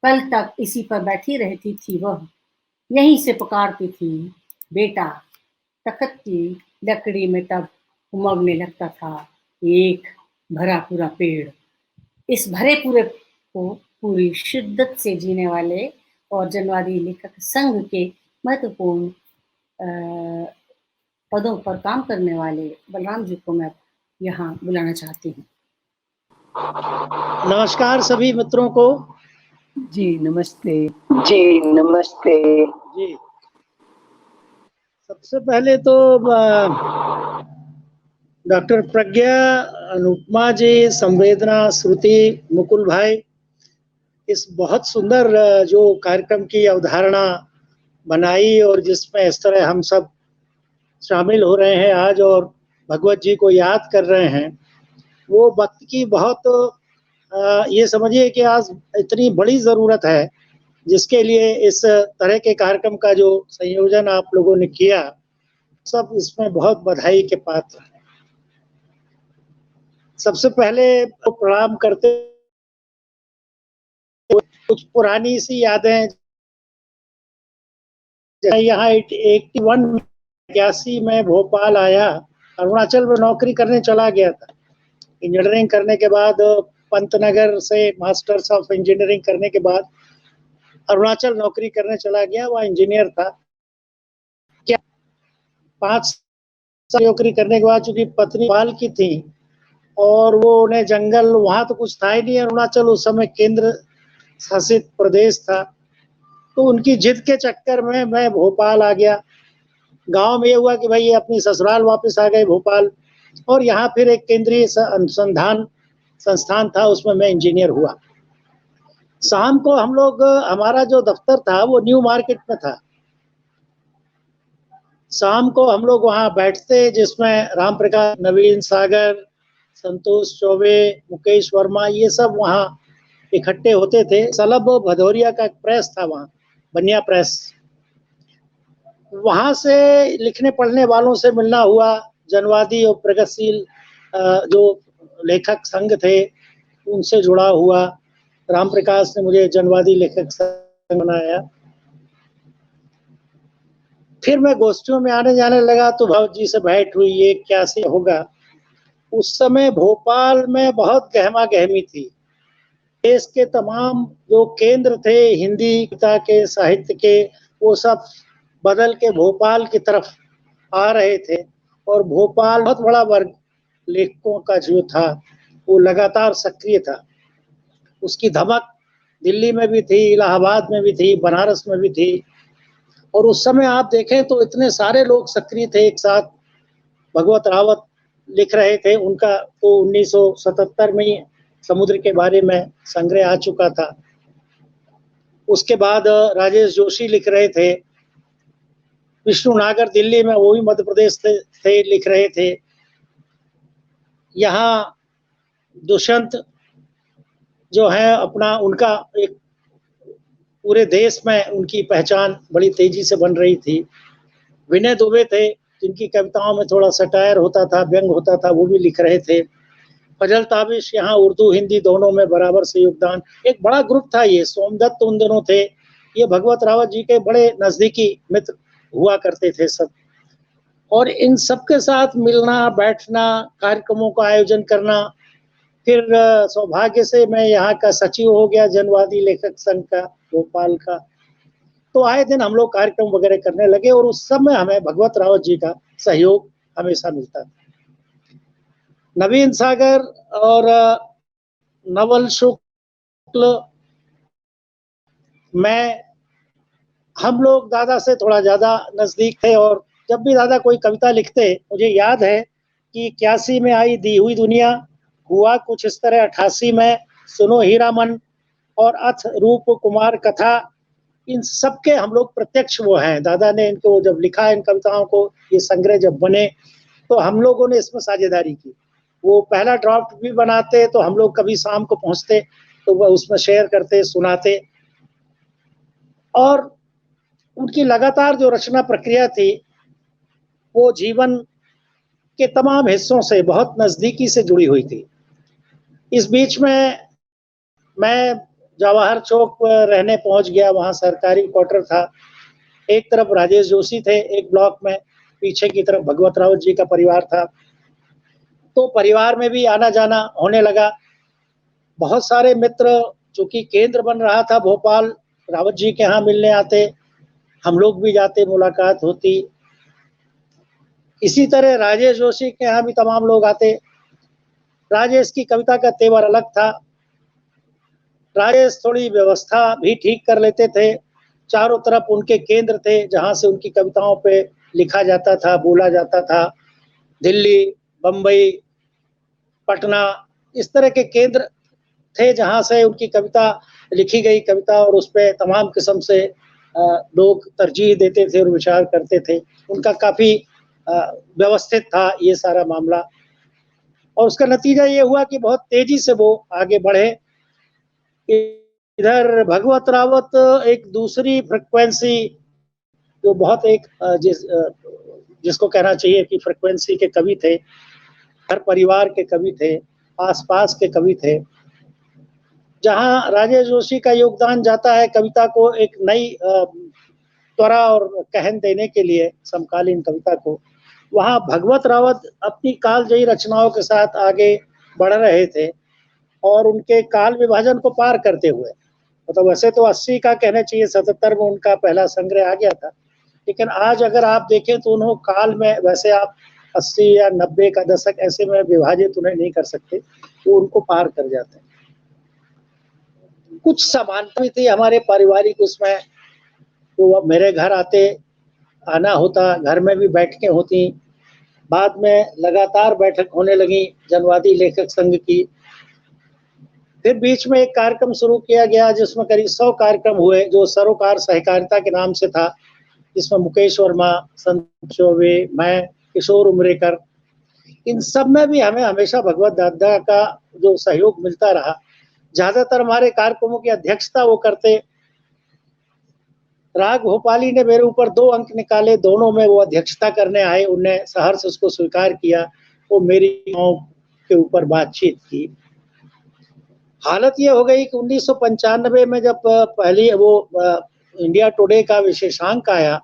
कल तक इसी पर बैठी रहती थी वह, यहीं से पुकारती थी बेटा, तखत की लकड़ी में तब उमगने लगता था एक भरा पूरा पेड़। इस भरे पूरे को पूरी शिद्दत से जीने वाले और जनवादी लेखक संघ के महत्वपूर्ण पदों पर काम करने वाले बलराम जी को मैं यहाँ बुलाना चाहती हूँ। नमस्कार सभी मित्रों को। जी नमस्ते। जी नमस्ते। जी सबसे पहले तो डॉक्टर प्रज्ञा, अनुपमा जी, संवेदना, श्रुति, मुकुल भाई, इस बहुत सुंदर जो कार्यक्रम की अवधारणा बनाई और जिसमें इस तरह हम सब शामिल हो रहे हैं आज और भगवत जी को याद कर रहे हैं, वो वक्त की बहुत ये समझिए कि आज इतनी बड़ी ज़रूरत है, जिसके लिए इस तरह के कार्यक्रम का जो संयोजन आप लोगों ने किया, सब इसमें बहुत बधाई के पात्र हैं। सबसे पहले तो प्रणाम करते, कुछ पुरानी सी यादें, यहाँ 81 में भोपाल आया, अरुणाचल में नौकरी करने चला गया था। इंजीनियरिंग करने के बाद पंतनगर से मास्टर्स ऑफ इंजीनियरिंग करने के बाद अरुणाचल नौकरी करने चला गया, वहाँ इंजीनियर था। क्या 5 साल नौकरी करने के बाद, चूंकि पत्नी बाल की थी और वो उन्हें जंगल, वहाँ तो कुछ था ही नहीं, अरुणाचल उस समय केंद्र शासित प्रदेश था, तो उनकी जिद के चक्कर में मैं भोपाल आ गया। गांव में ये हुआ कि भाई ये अपनी ससुराल वापस आ गए भोपाल, और यहाँ फिर एक केंद्रीय अनुसंधान संस्थान था, उसमें मैं इंजीनियर हुआ। शाम को हम लोग, हमारा जो दफ्तर था वो न्यू मार्केट में था, शाम को हम लोग वहाँ बैठते, जिसमें राम प्रकाश, नवीन सागर, संतोष चौबे, मुकेश वर्मा, ये सब वहाँ इकट्ठे होते थे। सलभ भदौरिया का प्रेस था वहाँ, बनिया प्रेस, वहाँ से लिखने पढ़ने वालों से मिलना हुआ। जनवादी और प्रगतिशील जो लेखक संघ थे उनसे जुड़ा हुआ। राम प्रकाश ने मुझे जनवादी लेखक संघ बनाया। फिर मैं गोष्ठियों में आने जाने लगा तो भाव जी से भेंट हुई, ये क्या से होगा। उस समय भोपाल में बहुत गहमा गहमी थी, देश के तमाम जो केंद्र थे हिंदी कविता के, साहित्य के, वो सब बदल के भोपाल की तरफ आ रहे थे, और भोपाल बहुत बड़ा वर्ग लेखकों का जो था वो लगातार सक्रिय था। उसकी धमक दिल्ली में भी थी, इलाहाबाद में भी थी, बनारस में भी थी, और उस समय आप देखें तो इतने सारे लोग सक्रिय थे एक साथ। भगवत रावत लिख रहे थे, उनका तो 1977 में ही समुद्र के बारे में संग्रह आ चुका था। उसके बाद राजेश जोशी लिख रहे थे, विष्णु नागर दिल्ली में, वो भी मध्य प्रदेश थे, लिख रहे थे। यहाँ दुष्यंत जो है अपना, उनका एक पूरे देश में उनकी पहचान बड़ी तेजी से बन रही थी। विनय दुबे थे, जिनकी कविताओं में थोड़ा सटायर होता था, व्यंग होता था, वो भी लिख रहे थे। फजल ताबिश यहाँ उर्दू हिंदी दोनों में बराबर से योगदान, एक बड़ा ग्रुप था ये। सोमदत्त उन दिनों थे, ये भगवत रावत जी के बड़े नजदीकी मित्र हुआ करते थे सब, और इन सबके साथ मिलना बैठना, कार्यक्रमों का आयोजन करना। फिर सौभाग्य से मैं यहाँ का सचिव हो गया जनवादी लेखक संघ का, भोपाल का, तो आए दिन हम लोग कार्यक्रम वगैरह करने लगे, और उस समय हमें भगवत रावत जी का सहयोग हमेशा मिलता था। नवीन सागर और नवल शुक्ल, मैं, हम लोग दादा से थोड़ा ज्यादा नजदीक थे, और जब भी दादा कोई कविता लिखते, मुझे याद है कि 81 में आई दी हुई दुनिया, हुआ कुछ इस तरह 88 में सुनो हीरामन और अथ रूप कुमार कथा, इन सबके हम लोग प्रत्यक्ष वो हैं। दादा ने इनको जब लिखा, इन कविताओं को, ये संग्रह जब बने, तो हम लोगों ने इसमें साझेदारी की। वो पहला ड्राफ्ट भी बनाते तो हम लोग कभी शाम को पहुंचते तो वह उसमें शेयर करते, सुनाते। और उनकी लगातार जो रचना प्रक्रिया थी वो जीवन के तमाम हिस्सों से बहुत नज़दीकी से जुड़ी हुई थी। इस बीच में मैं जवाहर चौक पर रहने पहुंच गया, वहाँ सरकारी क्वार्टर था। एक तरफ राजेश जोशी थे एक ब्लॉक में, पीछे की तरफ भगवत रावत जी का परिवार था। तो परिवार में भी आना जाना होने लगा। बहुत सारे मित्र, चूंकि केंद्र बन रहा था भोपाल, रावत जी के यहाँ मिलने आते, हम लोग भी जाते, मुलाकात होती। इसी तरह राजेश जोशी के यहाँ भी तमाम लोग आते। राजेश की कविता का तेवर अलग था। राजेश थोड़ी व्यवस्था भी ठीक कर लेते थे। चारों तरफ उनके केंद्र थे जहाँ से उनकी कविताओं पे लिखा जाता था, बोला जाता था। दिल्ली, बम्बई, पटना, इस तरह के केंद्र थे जहाँ से उनकी कविता लिखी गई कविता, और उस पर तमाम किस्म से लोग तरजीह देते थे और विचार करते थे। उनका काफ़ी व्यवस्थित था ये सारा मामला, और उसका नतीजा ये हुआ कि बहुत तेजी से वो आगे बढ़े। इधर भगवत रावत एक दूसरी फ्रिक्वेंसी, जो बहुत एक जिसको कहना चाहिए कि फ्रिक्वेंसी के कवि थे, हर परिवार के कवि थे, आसपास के कवि थे। जहाँ राजेश जोशी का योगदान जाता है कविता को एक नई त्वरा और कहन देने के लिए, समकालीन कविता को, वहाँ भगवत रावत अपनी कालजयी रचनाओं के साथ आगे बढ़ रहे थे, और उनके काल विभाजन को पार करते हुए, मतलब वैसे तो 80 का कहना चाहिए, 77 में उनका पहला संग्रह आ गया था, लेकिन आज अगर आप देखें तो उन्होंने काल में, वैसे आप 80 या 90 का दशक ऐसे में विभाजित उन्हें नहीं कर सकते, वो उनको पार कर जाते हैं। कुछ समानता भी थी हमारे पारिवारिक उसमें, तो अब मेरे घर आते, आना होता, घर में भी बैठकें होती। बाद में लगातार बैठक होने लगी जनवादी लेखक संघ की। फिर बीच में एक कार्यक्रम शुरू किया गया जिसमें करीब 100 कार्यक्रम हुए, जो सरोकार सहकारिता के नाम से था, जिसमें मुकेश वर्मा, संत चौबे, मैं, किशोर उमरेकर, इन सब में भी हमें हमेशा भगवत दादा का जो सहयोग मिलता रहा। ज्यादातर हमारे कार्यक्रमों की अध्यक्षता वो करते। राग भोपाली ने मेरे ऊपर 2 अंक निकाले, दोनों में वो अध्यक्षता करने आए, उन्हें सहर्ष उसको स्वीकार किया, वो मेरी के ऊपर बातचीत की। हालत ये हो गई कि 1995 में जब पहली वो इंडिया टुडे का विशेषांक आया,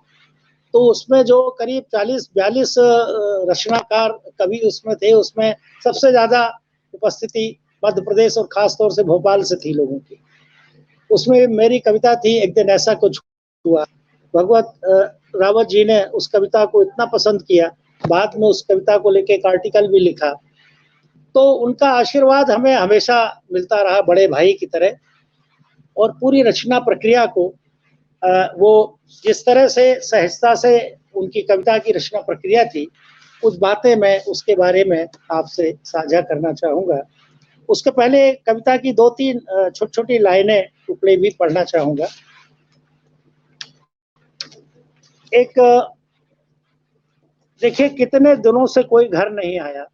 तो उसमें जो करीब 40-42 रचनाकार कवि उसमें थे, उसमें सबसे ज्यादा उपस्थिति मध्य प्रदेश और खासतौर से भोपाल से थी लोगों की। उसमें मेरी कविता थी, एक दिन ऐसा कुछ हुआ। भगवत रावत जी ने उस कविता को इतना पसंद किया, बाद में उस कविता को लेके एक आर्टिकल भी लिखा। तो उनका आशीर्वाद हमें हमेशा मिलता रहा बड़े भाई की तरह, और पूरी रचना प्रक्रिया को वो जिस तरह से सहजता से उनकी कविता की रचना प्रक्रिया थी, कुछ बातें मैं उसके बारे में आपसे साझा करना चाहूँगा। उसके पहले कविता की 2-3 छोटी-छोटी लाइनें टुकड़े भी पढ़ना चाहूँगा। एक देखिए, कितने दिनों से कोई घर नहीं आया,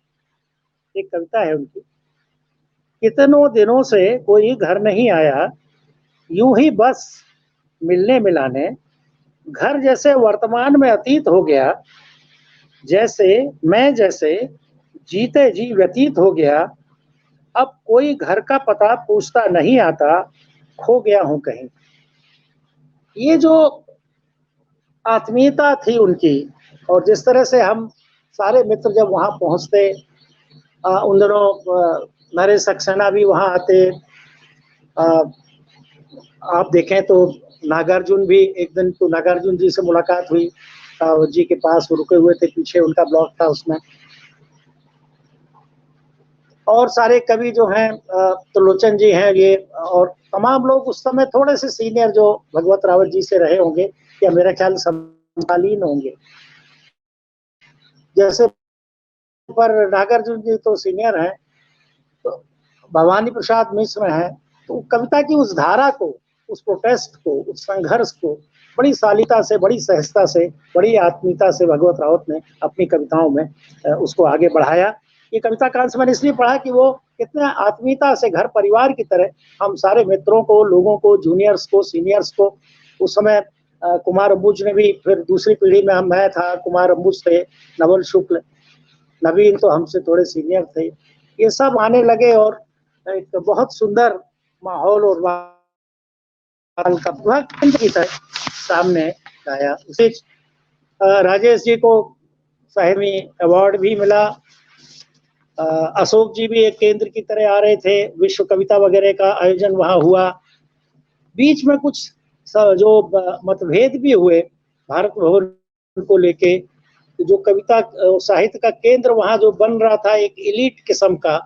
एक कविता है उनकी। कितनों दिनों से कोई घर नहीं आया, यूं ही बस मिलने मिलाने, घर जैसे वर्तमान में अतीत हो गया, जैसे जीते जी व्यतीत हो गया, अब कोई घर का पता पूछता नहीं आता, खो गया हूं कहीं। ये जो आत्मीयता थी उनकी, और जिस तरह से हम सारे मित्र जब वहां पहुंचते, उन दिनों नरेश सक्सेना भी वहां आते। आप देखें तो नागार्जुन भी, एक दिन तो नागार्जुन जी से मुलाकात हुई, जी के पास वो रुके हुए थे, पीछे उनका ब्लॉक था उसमें। और सारे कवि जो हैं, त्रिलोचन जी हैं ये, और तमाम लोग उस समय थोड़े से सीनियर जो भगवत रावत जी से रहे होंगे, या मेरा ख्याल समकालीन होंगे। जैसे पर नागार्जुन जी तो सीनियर हैं, तो भवानी प्रसाद मिश्र हैं, तो कविता की उस धारा को, उस प्रोटेस्ट को, उस संघर्ष को बड़ी शालीनता से, बड़ी सहजता से, बड़ी आत्मीयता से भगवत रावत ने अपनी कविताओं में उसको आगे बढ़ाया। ये कविता का अंश मैंने इसलिए पढ़ा कि वो कितने आत्मीयता से घर परिवार की तरह हम सारे मित्रों को, लोगों को, जूनियर्स को, सीनियर्स को उस समय कुमार अंबुज ने भी, फिर दूसरी पीढ़ी में मैं था, कुमार अंबुज थे, नवल शुक्ल, नवीन तो हमसे थोड़े सीनियर थे, ये सब आने लगे और एक बहुत सुंदर माहौल और का की तरह सामने आया। उसे राजेश जी को साहित्य अवार्ड भी मिला। अशोक जी भी एक केंद्र की तरह आ रहे थे, विश्व कविता वगैरह का आयोजन वहां हुआ। बीच में कुछ जो मतभेद भी हुए भारत भवन को लेके, जो कविता साहित्य का केंद्र वहां जो बन रहा था एक एलीट किस्म का,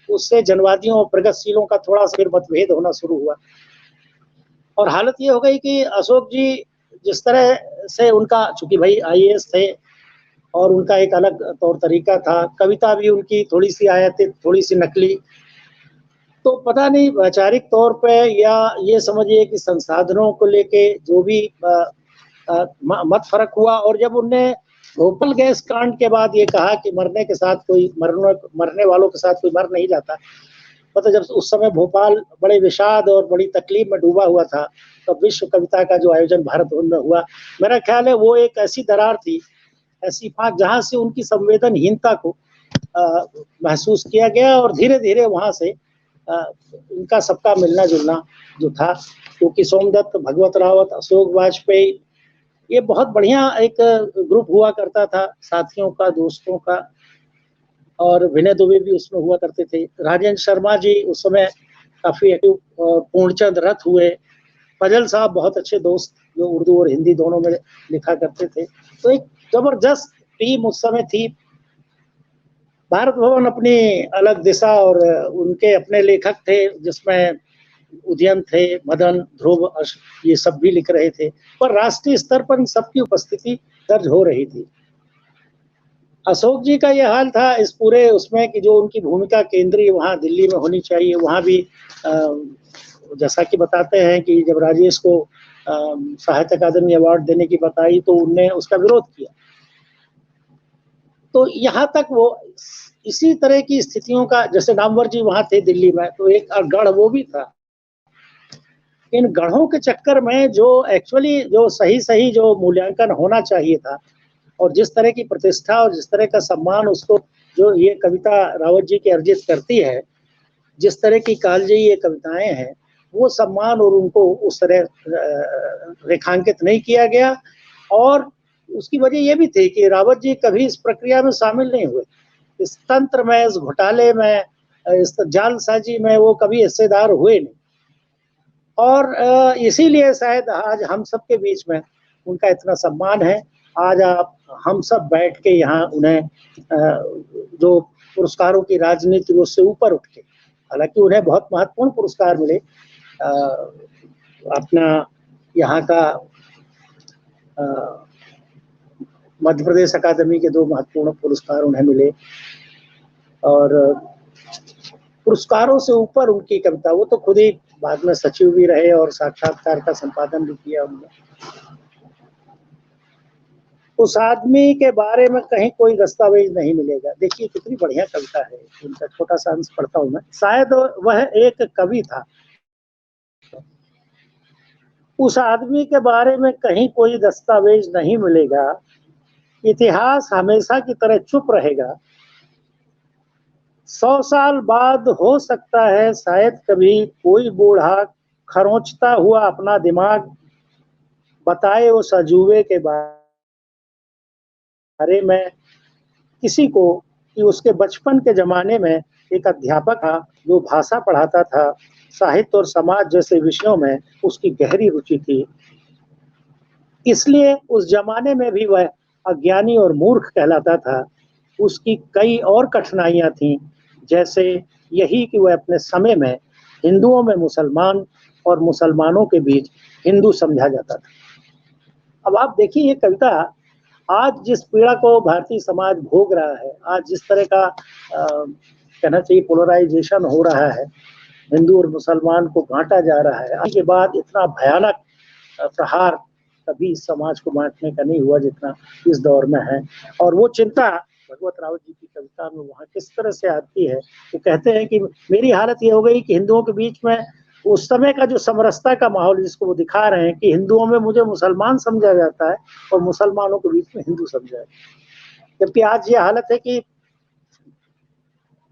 उससे जनवादियों और प्रगतिशीलों का थोड़ा सा फिर मतभेद होना शुरू हुआ। और हालत ये हो गई कि अशोक जी जिस तरह से उनका, चूंकि भाई IAS थे और उनका एक अलग तौर तरीका था, कविता भी उनकी थोड़ी सी आयातित, थोड़ी सी नकली, तो पता नहीं वैचारिक तौर पे या ये समझिए कि संसाधनों को लेके जो भी मत फर्क हुआ। और जब उनने भोपाल गैस कांड के बाद ये कहा कि मरने के साथ कोई मरने वालों के साथ कोई मर नहीं जाता, मतलब जब उस समय भोपाल बड़े विषाद और बड़ी तकलीफ में डूबा हुआ था, तो विश्व कविता का जो आयोजन भारत भवन में हुआ, मेरा ख्याल है वो एक ऐसी दरार थी, ऐसी फाक, जहां से उनकी संवेदनहीनता को महसूस किया गया और धीरे धीरे वहां से इनका सबका मिलना जुलना जो था, क्योंकि सोमदत्त, भगवत रावत, अशोक वाजपेयी, ये बहुत बढ़िया एक ग्रुप हुआ करता था साथियों का, दोस्तों का, और विनय दुबे भी उसमें हुआ करते थे। राजेंद्र शर्मा जी उस समय काफी एक्टिव, पूर्णचंद रथ हुए, फजल साहब बहुत अच्छे दोस्त जो उर्दू और हिंदी दोनों में लिखा करते थे। तो एक जबरदस्त टीम उस समय थी। भारत भवन अपनी अलग दिशा और उनके अपने लेखक थे, जिसमें उदयन थे, मदन, ध्रुव, ये सब भी लिख रहे थे, पर राष्ट्रीय स्तर पर सबकी उपस्थिति दर्ज हो रही थी। अशोक जी का यह हाल था इस पूरे उसमें कि जो उनकी भूमिका केंद्रीय वहाँ दिल्ली में होनी चाहिए, वहाँ भी जैसा कि बताते हैं कि जब राजेश को साहित्य अकादमी अवार्ड देने की बताई तो उनने उसका विरोध किया। तो यहाँ तक वो इसी तरह की स्थितियों का, जैसे नामवर जी वहाँ थे दिल्ली में, तो एक गढ़ वो भी था। इन गढ़ों के चक्कर में जो एक्चुअली जो सही जो मूल्यांकन होना चाहिए था, और जिस तरह की प्रतिष्ठा और जिस तरह का सम्मान उसको जो ये कविता रावत जी की अर्जित करती है, जिस तरह की कालजयी ये कविताएं हैं, वो सम्मान और उनको उस तरह रेखांकित नहीं किया गया। और उसकी वजह ये भी थी कि रावत जी कभी इस प्रक्रिया में शामिल नहीं हुए, इस तंत्र में, इस घोटाले में, इस जालसाजी में वो कभी हिस्सेदार हुए नहीं। और इसीलिए शायद आज हम सब के बीच में उनका इतना सम्मान है। आज आप हम सब बैठ के यहाँ उन्हें जो पुरस्कारों की राजनीति उससे ऊपर उठ के, हालांकि उन्हें बहुत महत्वपूर्ण पुरस्कार मिले, अपना यहाँ का मध्य प्रदेश अकादमी के 2 महत्वपूर्ण पुरस्कार उन्हें मिले, और पुरस्कारों से ऊपर उनकी कविता, वो तो खुद ही बाद में सचिव भी रहे और साक्षात्कार का संपादन भी किया उन्होंने। उस आदमी के बारे में कहीं कोई दस्तावेज नहीं मिलेगा। देखिए कितनी बढ़िया कविता है, उनका छोटा सा अंश पढ़ता हूं मैं। शायद वह एक कवि था। उस आदमी के बारे में कहीं कोई दस्तावेज नहीं मिलेगा, इतिहास हमेशा की तरह चुप रहेगा। 100 साल बाद हो सकता है शायद कभी कोई बूढ़ा खरोंचता हुआ अपना दिमाग बताए उस अजूबे के बारे में किसी को, कि उसके बचपन के जमाने में एक अध्यापक था जो भाषा पढ़ाता था, साहित्य और समाज जैसे विषयों में उसकी गहरी रुचि थी, इसलिए उस जमाने में भी वह अज्ञानी और मूर्ख कहलाता था। उसकी कई और कठिनाइयां थीं, जैसे यही कि वह अपने समय में हिंदुओं में मुसलमान और मुसलमानों के बीच हिंदू समझा जाता था। अब आप देखिए ये कविता आज जिस पीड़ा को भारतीय समाज भोग रहा है, आज जिस तरह का कहना चाहिए पोलराइजेशन हो रहा है, हिंदू और मुसलमान को बांटा जा रहा है, आज के बाद इतना भयानक प्रहार कभी समाज को बांटने का नहीं हुआ जितना इस दौर में है। और वो चिंता भगवत रावत जी की कविता में वहाँ किस तरह से आती है। वो कहते हैं कि मेरी हालत ये हो गई कि हिंदुओं के बीच में उस समय का जो समरसता का माहौल जिसको वो दिखा रहे हैं कि हिंदुओं में मुझे मुसलमान समझा जाता है और मुसलमानों के बीच में हिंदू समझा जाता है। जबकि आज ये हालत है कि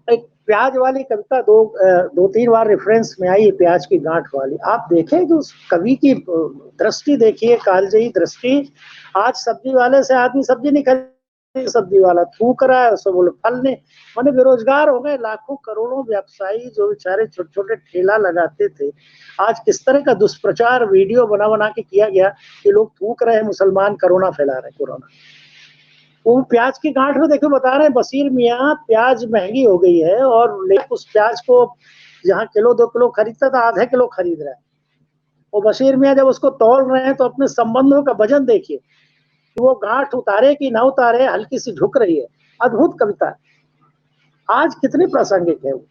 एक प्याज वाली कविता दो तीन बार रेफरेंस में आई है, प्याज की गांठ वाली। आप देखें जो उस कवि की दृष्टि देखिए, कालजयी दृष्टि। आज सब्जी वाले से आदमी सब्जी नहीं खरीद, सब्जी वाला थूक रहा है, उससे बोले फल नहीं, माने बेरोजगार हो गए लाखों करोड़ों व्यवसायी जो बेचारे छोटे छोटे ठेला लगाते थे। आज किस तरह का दुष्प्रचार वीडियो बना बना के किया गया कि लोग थूक रहे हैं, मुसलमान कोरोना फैला रहे हैं, कोरोना। वो प्याज की गांठ में देखो बता रहे हैं बशीर मियाँ, प्याज महंगी हो गई है और उस प्याज को जहाँ किलो 2 किलो खरीदता था आधा किलो खरीद रहा है। वो बशीर मियाँ जब उसको तौल रहे हैं तो अपने संबंधों का वजन देखिए कि वो गांठ उतारे कि ना उतारे, हल्की सी झुक रही है। अद्भुत कविता। आज कितनी प्रासंगिक है वो।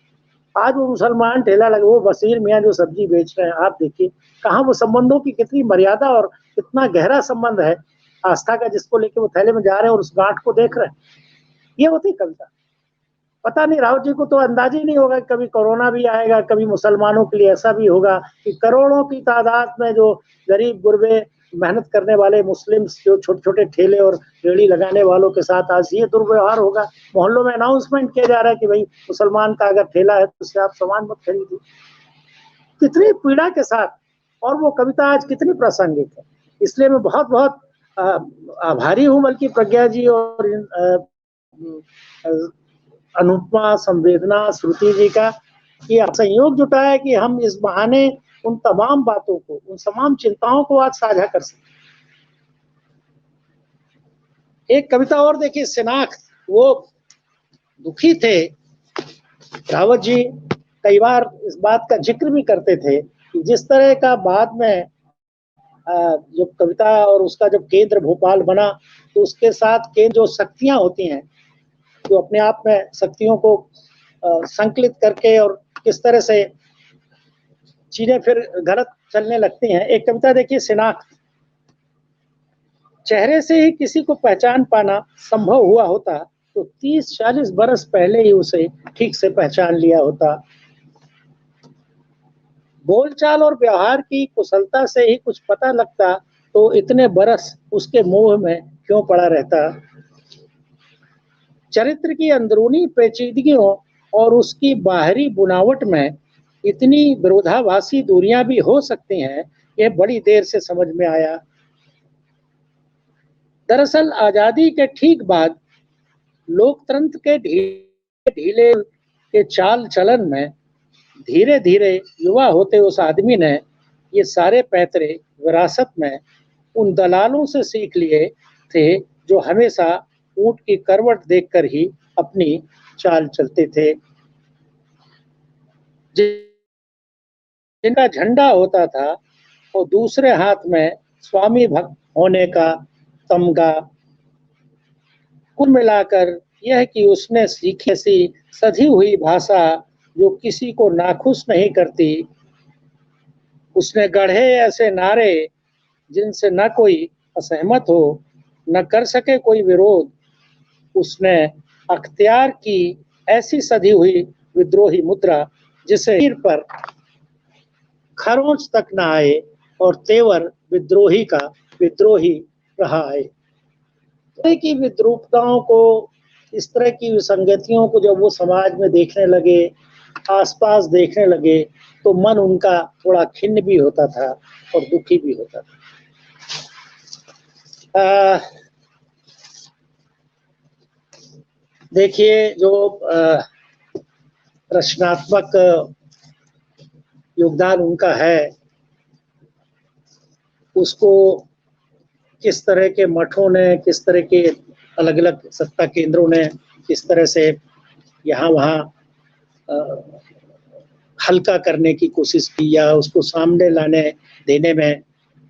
आज वो मुसलमान ठेला लगे, वो बशीर मियाँ जो सब्जी बेच रहे हैं, आप देखिए कहाँ वो संबंधों की कितनी मर्यादा और कितना गहरा संबंध है आस्था का, जिसको लेके वो थैले में जा रहे हैं और उस गांठ को देख रहे हैं। ये होती कविता। पता नहीं राउत जी को तो अंदाज ही नहीं होगा कभी कोरोना भी आएगा, कभी मुसलमानों के लिए ऐसा भी होगा कि करोड़ों की तादाद में जो गरीब गुरबे मेहनत करने वाले मुस्लिम जो छोटे छोटे ठेले और रेड़ी लगाने वालों के साथ आज ये दुर्व्यवहार होगा। मोहल्लों में अनाउंसमेंट किया जा रहा है कि भाई मुसलमान का अगर ठेला है तो उससे आप सामान मत खरीदिए। कितनी पीड़ा के साथ, और वो कविता आज कितनी प्रासंगिक है। इसलिए मैं बहुत बहुत आभारी हूँ बल्कि प्रज्ञा जी और अनुपमा, संवेदना, श्रुति जी का, कि संयोग जुटा है कि हम इस बहाने उन तमाम बातों को, उन तमाम चिंताओं को आज साझा कर सकते। एक कविता और देखिए, शिनाख्त। वो दुखी थे, रावत जी कई बार इस बात का जिक्र भी करते थे कि जिस तरह का बाद में जो कविता और उसका जब केंद्र भोपाल बना तो उसके साथ केंद्र जो शक्तियां होती हैं, जो अपने आप में शक्तियों को संकलित करके और किस तरह से चीजें फिर गलत चलने लगती हैं। एक कविता देखिए, शिनाख्त। चेहरे से ही किसी को पहचान पाना संभव हुआ होता तो 30-40 बरस पहले ही उसे ठीक से पहचान लिया होता। बोलचाल और व्यवहार की कुशलता से ही कुछ पता लगता तो इतने बरस उसके मोह में क्यों पड़ा रहता। चरित्र की अंदरूनी पेचीदगियों और उसकी बाहरी बुनावट में इतनी विरोधाभासी दूरियां भी हो सकती हैं, यह बड़ी देर से समझ में आया। दरअसल आजादी के ठीक बाद लोकतंत्र के ढीले के चाल चलन में धीरे धीरे युवा होते उस आदमी ने ये सारे पैतरे विरासत में उन दलालों से सीख लिए थे जो हमेशा ऊंट की करवट देखकर ही अपनी चाल चलते थे, जिनका झंडा होता था और दूसरे हाथ में स्वामी भक्त होने का तमगा। कुल मिलाकर यह कि उसने सीखी सी सधी हुई भाषा जो किसी को नाखुश नहीं करती, उसने गढ़े ऐसे नारे जिनसे न कोई असहमत हो, न कर सके कोई विरोध, उसने अख्तियार की ऐसी सधी हुई विद्रोही मुद्रा जिसे सिर पर खरोंच तक न आए और तेवर विद्रोही का विद्रोही रहा है। की विद्रूपताओं को, इस तरह की विसंगतियों को जब वो समाज में देखने लगे, आसपास देखने लगे, तो मन उनका थोड़ा खिन्न भी होता था और दुखी भी होता था। देखिए जो रचनात्मक योगदान उनका है, उसको किस तरह के मठों ने, किस तरह के अलग अलग सत्ता केंद्रों ने किस तरह से यहाँ वहाँ हल्का करने की कोशिश की या उसको सामने लाने देने में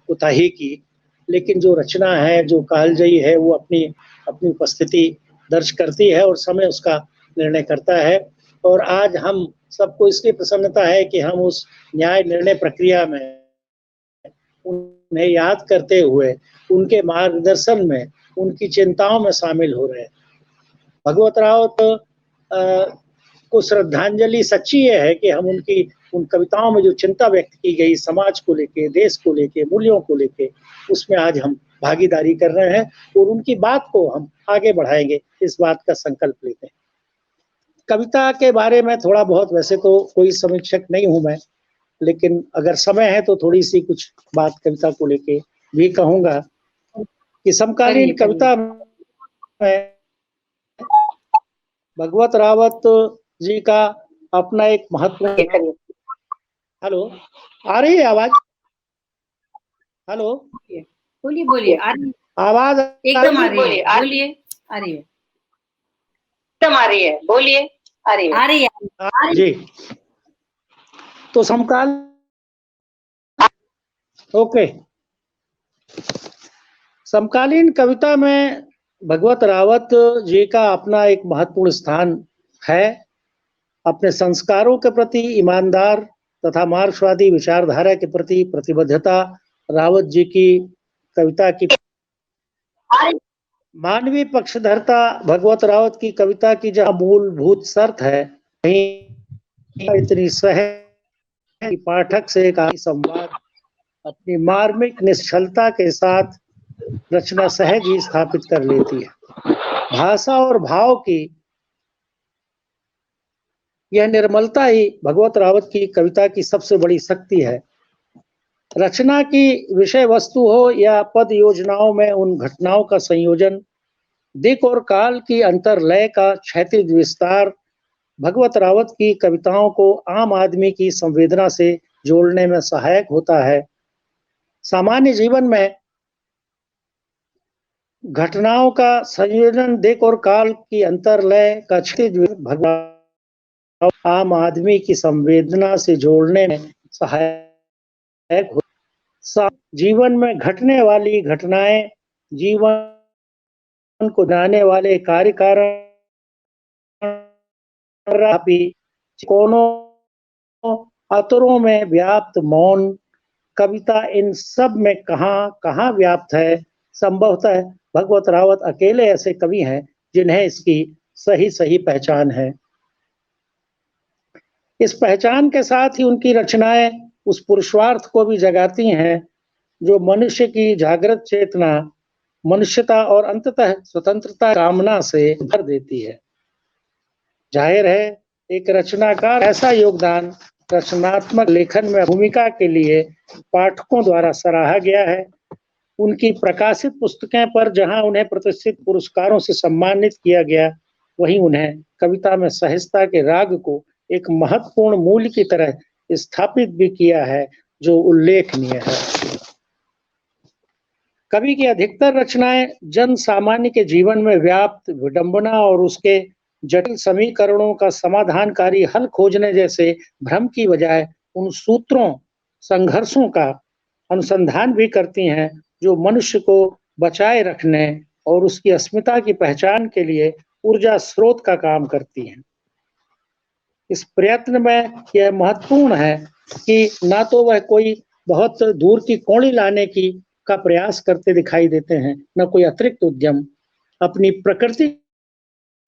कोताही की, लेकिन जो रचना है, जो कालजयी है, वो अपनी अपनी उपस्थिति दर्ज करती है और समय उसका निर्णय करता है। और आज हम सबको इसकी प्रसन्नता है कि हम उस न्याय निर्णय प्रक्रिया में उन्हें याद करते हुए उनके मार्गदर्शन में, उनकी चिंताओं में शामिल हो रहे हैं। भगवत राव को श्रद्धांजलि सच्ची ये है कि हम उनकी उन कविताओं में जो चिंता व्यक्त की गई समाज को लेके, देश को लेके, मूल्यों को लेके, उसमें आज हम भागीदारी कर रहे हैं और उनकी बात को हम आगे बढ़ाएंगे, इस बात का संकल्प लेते हैं। कविता के बारे में थोड़ा बहुत, वैसे तो कोई समीक्षक नहीं हूं मैं, लेकिन अगर समय है तो थोड़ी सी कुछ बात कविता को लेके भी कहूंगा कि समकालीन कविता में भगवत रावत जी का अपना एक महत्वपूर्ण, हेलो आ रही है आवाज? हेलो बोलिए बोलिए, आवाज एकदम आ रही है, बोलिए, आ रही है, एकदम आ रही है, बोलिए, आ रही है, आ रही है जी। तो समकाल ओके, समकालीन कविता में भगवत रावत जी का अपना एक महत्वपूर्ण स्थान है। अपने संस्कारों के प्रति ईमानदार तथा मार्क्सवादी विचारधारा के प्रति प्रतिबद्धता रावत जी की कविता की मानवीय पक्षधरता भगवत रावत की कविता की जहाँ मूलभूत शर्त है, वहीं इतनी सहज पाठक से एक संवाद अपनी मार्मिक निश्चलता के साथ रचना सहज ही स्थापित कर लेती है। भाषा और भाव की यह निर्मलता ही भगवत रावत की कविता की सबसे बड़ी शक्ति है। रचना की विषय वस्तु हो या पद योजनाओं में उन घटनाओं का संयोजन, दिक और काल की अंतरलय का क्षैतिज विस्तार भगवत रावत की कविताओं को आम आदमी की संवेदना से जोड़ने में सहायक होता है। सामान्य जीवन में घटनाओं का संयोजन, दिक और काल की अंतरलय का क्षैतिज भगवत आम आदमी की संवेदना से जोड़ने में सहायक होता। जीवन में घटने वाली घटनाएं जीवन को जाने वाले कार्य कारण कोनों अतरों में व्याप्त मौन कविता, इन सब में कहाँ व्याप्त है। संभवतः भगवत रावत अकेले ऐसे कवि हैं जिन्हें इसकी सही पहचान है। इस पहचान के साथ ही उनकी रचनाएं उस पुरुषार्थ को भी जगाती हैं जो मनुष्य की जागृत चेतना, मनुष्यता और अंततः स्वतंत्रता कामना से भर देती है। जाहिर है एक रचनाकार ऐसा योगदान रचनात्मक लेखन में भूमिका के लिए पाठकों द्वारा सराहा गया है। उनकी प्रकाशित पुस्तकें पर जहां उन्हें प्रतिष्ठित पुरस्कारों से सम्मानित किया गया, वहीं उन्हें कविता में सहजता के राग को एक महत्वपूर्ण मूल्य की तरह स्थापित भी किया है, जो उल्लेखनीय है। कवि की अधिकतर रचनाएं जन सामान्य के जीवन में व्याप्त विडंबना और उसके जटिल समीकरणों का समाधानकारी हल खोजने जैसे भ्रम की बजाय उन सूत्रों, संघर्षों का अनुसंधान भी करती हैं जो मनुष्य को बचाए रखने और उसकी अस्मिता की पहचान के लिए ऊर्जा स्रोत का काम करती हैं। इस प्रयत्न में यह महत्वपूर्ण है कि ना तो वह कोई बहुत दूर की कोणी लाने की का प्रयास करते दिखाई देते हैं, न कोई अतिरिक्त उद्यम। अपनी प्रकृति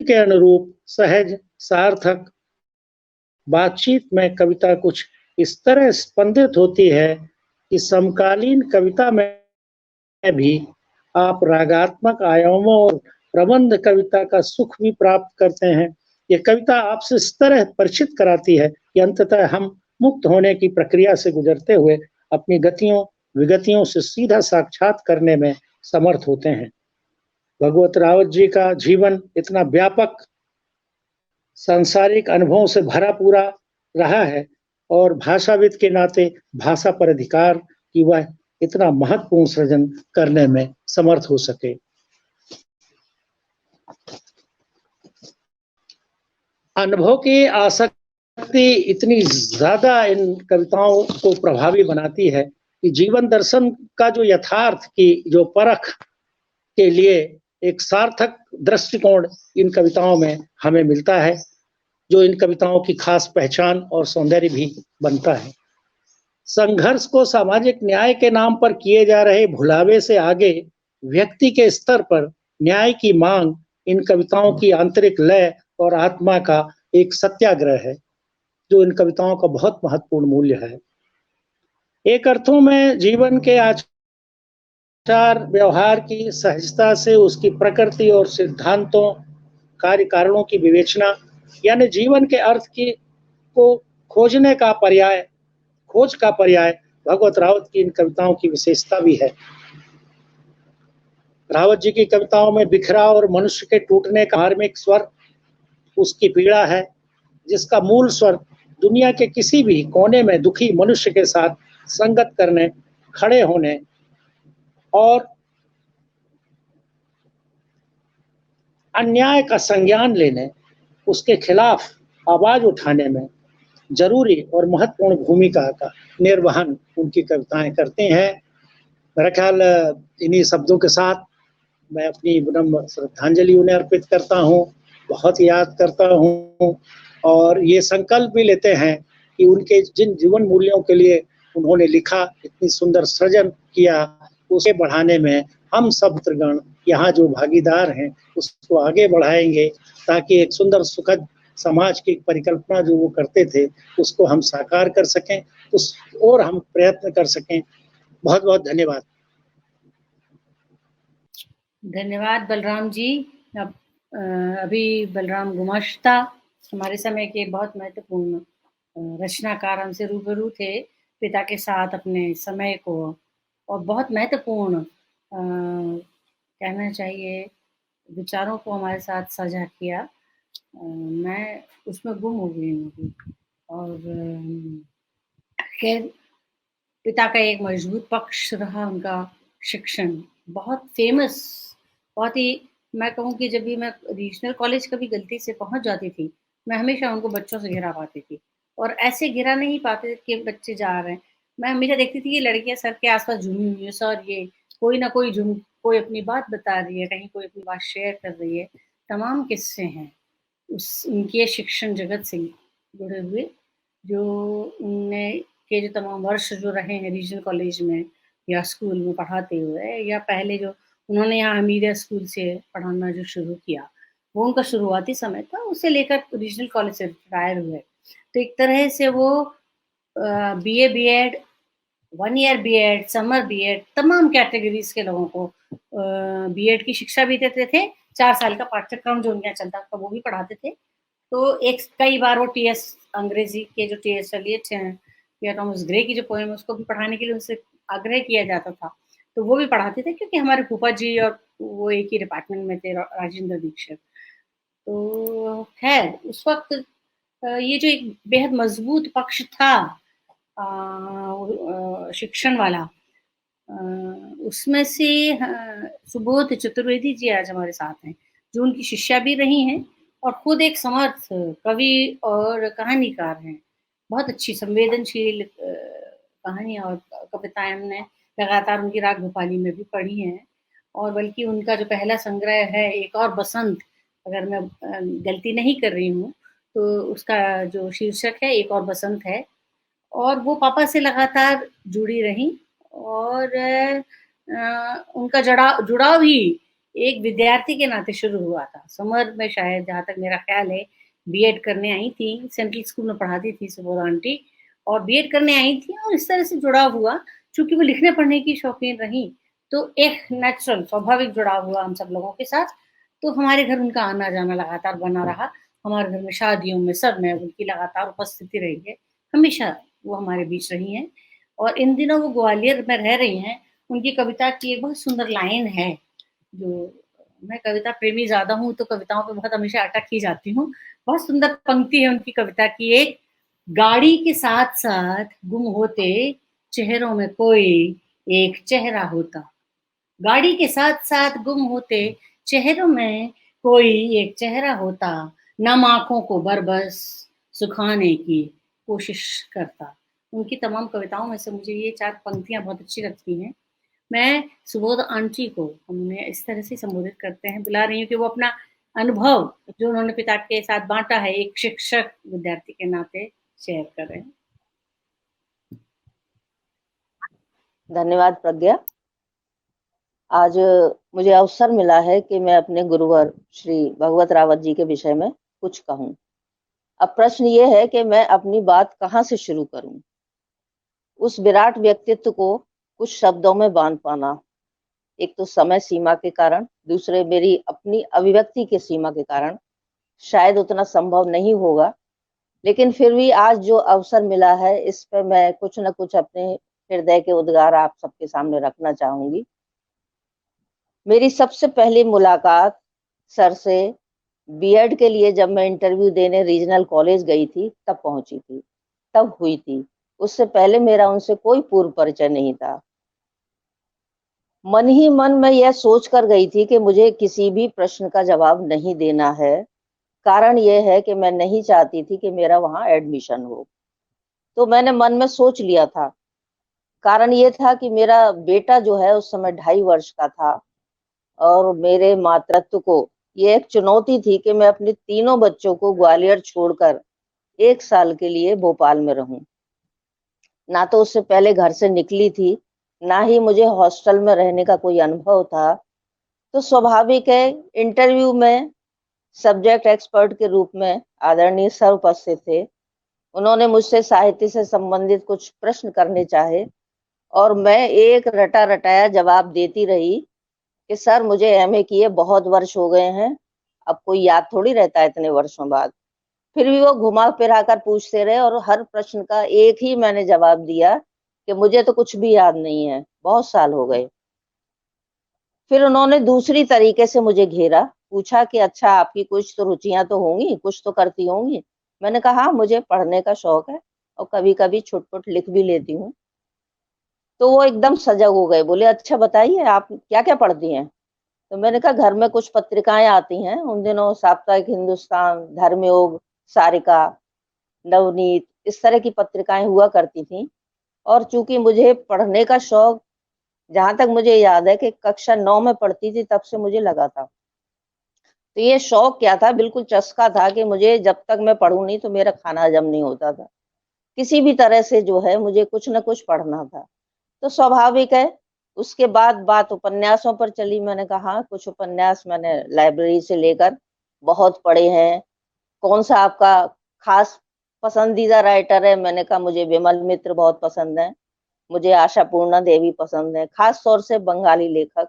के अनुरूप सहज सार्थक बातचीत में कविता कुछ इस तरह स्पंदित होती है कि समकालीन कविता में भी आप रागात्मक आयामों और प्रबंध कविता का सुख भी प्राप्त करते हैं। यह कविता आपसे इस तरह परिचित कराती है कि अंततः हम मुक्त होने की प्रक्रिया से गुजरते हुए अपनी गतियों विगतियों से सीधा साक्षात करने में समर्थ होते हैं। भगवत रावत जी का जीवन इतना व्यापक सांसारिक अनुभवों से भरा पूरा रहा है और भाषाविद के नाते भाषा पर अधिकार की वह इतना महत्वपूर्ण सृजन करने में समर्थ हो सके। अनुभव की आसक्ति इतनी ज्यादा इन कविताओं को प्रभावी बनाती है कि जीवन दर्शन का जो यथार्थ की जो परख के लिए एक सार्थक दृष्टिकोण इन कविताओं में हमें मिलता है, जो इन कविताओं की खास पहचान और सौंदर्य भी बनता है। संघर्ष को सामाजिक न्याय के नाम पर किए जा रहे भुलावे से आगे व्यक्ति के स्तर पर न्याय की मांग इन कविताओं की आंतरिक लय और आत्मा का एक सत्याग्रह है। जो इन कविताओं का बहुत महत्वपूर्ण मूल्य है। एक अर्थों में जीवन के आचार व्यवहार की सहजता से उसकी प्रकृति और सिद्धांतों कार्य कारणों की विवेचना, यानी जीवन के अर्थ की को खोजने का पर्याय, खोज का पर्याय भगवत रावत की इन कविताओं की विशेषता भी है। रावत जी की कविताओं में बिखरा और मनुष्य के टूटने का धार्मिक स्वर उसकी पीड़ा है, जिसका मूल स्वर दुनिया के किसी भी कोने में दुखी मनुष्य के साथ संगत करने, खड़े होने और अन्याय का संज्ञान लेने, उसके खिलाफ आवाज उठाने में जरूरी और महत्वपूर्ण भूमिका का निर्वहन उनकी कविताएं करते हैं। मेरा ख्याल इन्हीं शब्दों के साथ मैं अपनी विनम्र श्रद्धांजलि उन्हें अर्पित करता हूँ, बहुत याद करता हूँ और ये संकल्प भी लेते हैं कि उनके जिन जीवन मूल्यों के लिए उन्होंने लिखा, इतनी सुंदर सृजन किया, उसे बढ़ाने में हम सब मित्रगण यहाँ जो भागीदार हैं उसको आगे बढ़ाएंगे, ताकि एक सुंदर सुखद समाज की परिकल्पना जो वो करते थे उसको हम साकार कर सकें, उस और हम प्रयत्न कर सकें। बहुत बहुत धन्यवाद। धन्यवाद बलराम जी। अब अभी बलराम गुमाश्ता हमारे समय के बहुत महत्वपूर्ण रचनाकार हमसे रूबरू थे, पिता के साथ अपने समय को और बहुत महत्वपूर्ण कहना चाहिए विचारों को हमारे साथ साझा किया। मैं उसमें गुम हो गई हूँ और खैर पिता का एक मजबूत पक्ष रहा उनका शिक्षण, बहुत फेमस, बहुत ही मैं कहूँ कि जब भी मैं रीजनल कॉलेज कभी गलती से पहुँच जाती थी, मैं हमेशा उनको बच्चों से घिरा पाती थी और ऐसे घिरा नहीं पाते कि बच्चे जा रहे हैं। मैं हमेशा देखती थी कि लड़कियाँ सर के आस-पास झूमी हुई हैं, सर ये कोई ना कोई कोई अपनी बात बता रही है, कहीं कोई अपनी बात शेयर कर रही है। तमाम किस्से हैं उस उनके शिक्षण जगत से जुड़े हुए, जो उनने के जो तमाम वर्ष जो रहे हैं रीजनल कॉलेज में या स्कूल में पढ़ाते हुए, या पहले जो उन्होंने यहाँ हमीदिया स्कूल से पढ़ाना जो शुरू किया, वो उनका शुरुआती समय था, उसे लेकर रीजनल कॉलेज से रिटायर हुए। तो एक तरह से वो BA, BEd, 1 year BEd, summer BEd, तमाम कैटेगरीज़ के लोगों को बीएड की शिक्षा भी देते थे, 4 साल का पाठ्यक्रम जो उनके यहाँ चलता था, वो भी पढ़ाते थे। तो एक कई बार वो टीएस अंग्रेजी के जो टीएस एलियट हैं या थॉमस ग्रे की जो पोएम है उसको भी पढ़ाने के लिए उनसे आग्रह किया जाता था, तो वो भी पढ़ाते थे क्योंकि हमारे फूफा जी और वो एक ही डिपार्टमेंट में थे, राजेंद्र दीक्षित। तो खैर उस वक्त ये जो एक बेहद मजबूत पक्ष था शिक्षण वाला, उसमें से सुबोध चतुर्वेदी जी आज हमारे साथ हैं, जो उनकी शिष्या भी रही हैं और खुद एक समर्थ कवि और कहानीकार हैं। बहुत अच्छी संवेदनशील कहानी और कविताएं हमने लगातार उनकी राग भोपाली में भी पढ़ी हैं, और बल्कि उनका जो पहला संग्रह है एक और बसंत, अगर मैं गलती नहीं कर रही हूँ तो उसका जो शीर्षक है एक और बसंत है, और वो पापा से लगातार जुड़ी रहीं और उनका जुड़ाव भी एक विद्यार्थी के नाते शुरू हुआ था। समर में शायद, जहाँ तक मेरा ख्याल है, बीएड करने आई थी, सेंट्रल स्कूल में पढ़ाती थी सुबोध आंटी, और बीएड करने आई थी और इस तरह से जुड़ाव हुआ। चूँकि वो लिखने पढ़ने की शौकीन रहीं, तो एक नेचुरल स्वाभाविक जुड़ाव हुआ हम सब लोगों के साथ। तो हमारे घर उनका आना-जाना लगातार बना रहा। हमारे घर में शादियों में, सब में उनकी लगातार उपस्थिति रही है। हमेशा वो हमारे बीच रही हैं और इन दिनों वो ग्वालियर में रह रही हैं। उनकी कविता की एक बहुत सुंदर लाइन है, जो मैं कविता प्रेमी ज़्यादा हूँ तो कविताओं पे बहुत हमेशा अटक ही जाती हूँ। बहुत सुंदर पंक्ति है उनकी कविता की एक, गाड़ी के साथ-साथ गुम होते चेहरों में कोई एक चेहरा होता। गाड़ी के साथ-साथ गुम होते चेहरों में कोई एक चेहरा होता, नम आँखों को बरबस सुखाने की कोशिश करता। उनकी तमाम कविताओं में से मुझे ये 4 पंक्तियाँ बहुत अच्छी लगती हैं। मैं सुबोध आंटी को हम उन्हें इस तरह से संबोधित करते हैं, बुला रही हूँ कि वो अपना अनुभव जो उन्होंने पिता के साथ बाँटा है, एक शिक्षक विद्यार्थी के नाते शेयर करें। धन्यवाद प्रज्ञा। आज मुझे अवसर मिला है कि मैं अपने गुरुवर श्री भगवत रावत जी के विषय में कुछ कहूँ। अब प्रश्न ये है कि मैं अपनी बात कहाँ से शुरू करूं। उस विराट व्यक्तित्व को कुछ शब्दों में बांध पाना, एक तो समय सीमा के कारण, दूसरे मेरी अपनी अभिव्यक्ति के सीमा के कारण शायद उतना संभव नहीं होगा। लेकिन फिर भी आज जो अवसर मिला है, इस पे मैं कुछ न कुछ अपने हृदय के उद्गार आप सबके सामने रखना चाहूंगी। मेरी सबसे पहली मुलाकात सर से बीएड के लिए जब मैं इंटरव्यू देने रीजनल कॉलेज गई थी, तब पहुंची थी, तब हुई थी। उससे पहले मेरा उनसे कोई पूर्व परिचय नहीं था। मन ही मन में यह सोच कर गई थी कि मुझे किसी भी प्रश्न का जवाब नहीं देना है। कारण यह है कि मैं नहीं चाहती थी कि मेरा वहां एडमिशन हो। तो मैंने मन में सोच लिया था। कारण ये था कि मेरा बेटा जो है उस समय 2.5 वर्ष का था और मेरे मातृत्व को ये एक चुनौती थी कि मैं अपने तीनों बच्चों को ग्वालियर छोड़कर 1 साल के लिए भोपाल में रहूं। ना तो उससे पहले घर से निकली थी, ना ही मुझे हॉस्टल में रहने का कोई अनुभव था। तो स्वाभाविक है, इंटरव्यू में सब्जेक्ट एक्सपर्ट के रूप में आदरणीय सर उपस्थित थे। उन्होंने मुझसे साहित्य से संबंधित कुछ प्रश्न करने चाहे और मैं एक रटा रटाया जवाब देती रही कि सर मुझे एमए किए बहुत वर्ष हो गए हैं, अब कोई याद थोड़ी रहता है इतने वर्षों बाद। फिर भी वो घुमा फिरा कर पूछते रहे और हर प्रश्न का एक ही मैंने जवाब दिया कि मुझे तो कुछ भी याद नहीं है, बहुत साल हो गए। फिर उन्होंने दूसरी तरीके से मुझे घेरा, पूछा कि अच्छा आपकी कुछ तो रुचियां तो होंगी, कुछ तो करती होंगी। मैंने कहा हाँ, मुझे पढ़ने का शौक है और कभी कभी छुटपुट लिख भी लेती हूँ। तो वो एकदम सजग हो गए, बोले अच्छा बताइए आप क्या क्या पढ़ती हैं। तो मैंने कहा घर में कुछ पत्रिकाएं आती हैं, उन दिनों साप्ताहिक हिंदुस्तान, धर्मयोग, सारिका, नवनीत, इस तरह की पत्रिकाएं हुआ करती थी। और चूंकि मुझे पढ़ने का शौक, जहां तक मुझे याद है कि कक्षा 9 में पढ़ती थी तब से मुझे लगा था। तो ये शौक क्या था, बिल्कुल चस्का था कि मुझे जब तक मैं पढ़ूं नहीं तो मेरा खाना हजम नहीं होता था। किसी भी तरह से जो है मुझे कुछ न कुछ पढ़ना था। तो स्वाभाविक है, उसके बाद बात उपन्यासों पर चली। मैंने कहा कुछ उपन्यास मैंने लाइब्रेरी से लेकर बहुत पढ़े हैं। कौन सा आपका खास पसंदीदा राइटर है? मैंने कहा मुझे विमल मित्र बहुत पसंद है, मुझे आशा पूर्णा देवी पसंद है, खास तौर से बंगाली लेखक।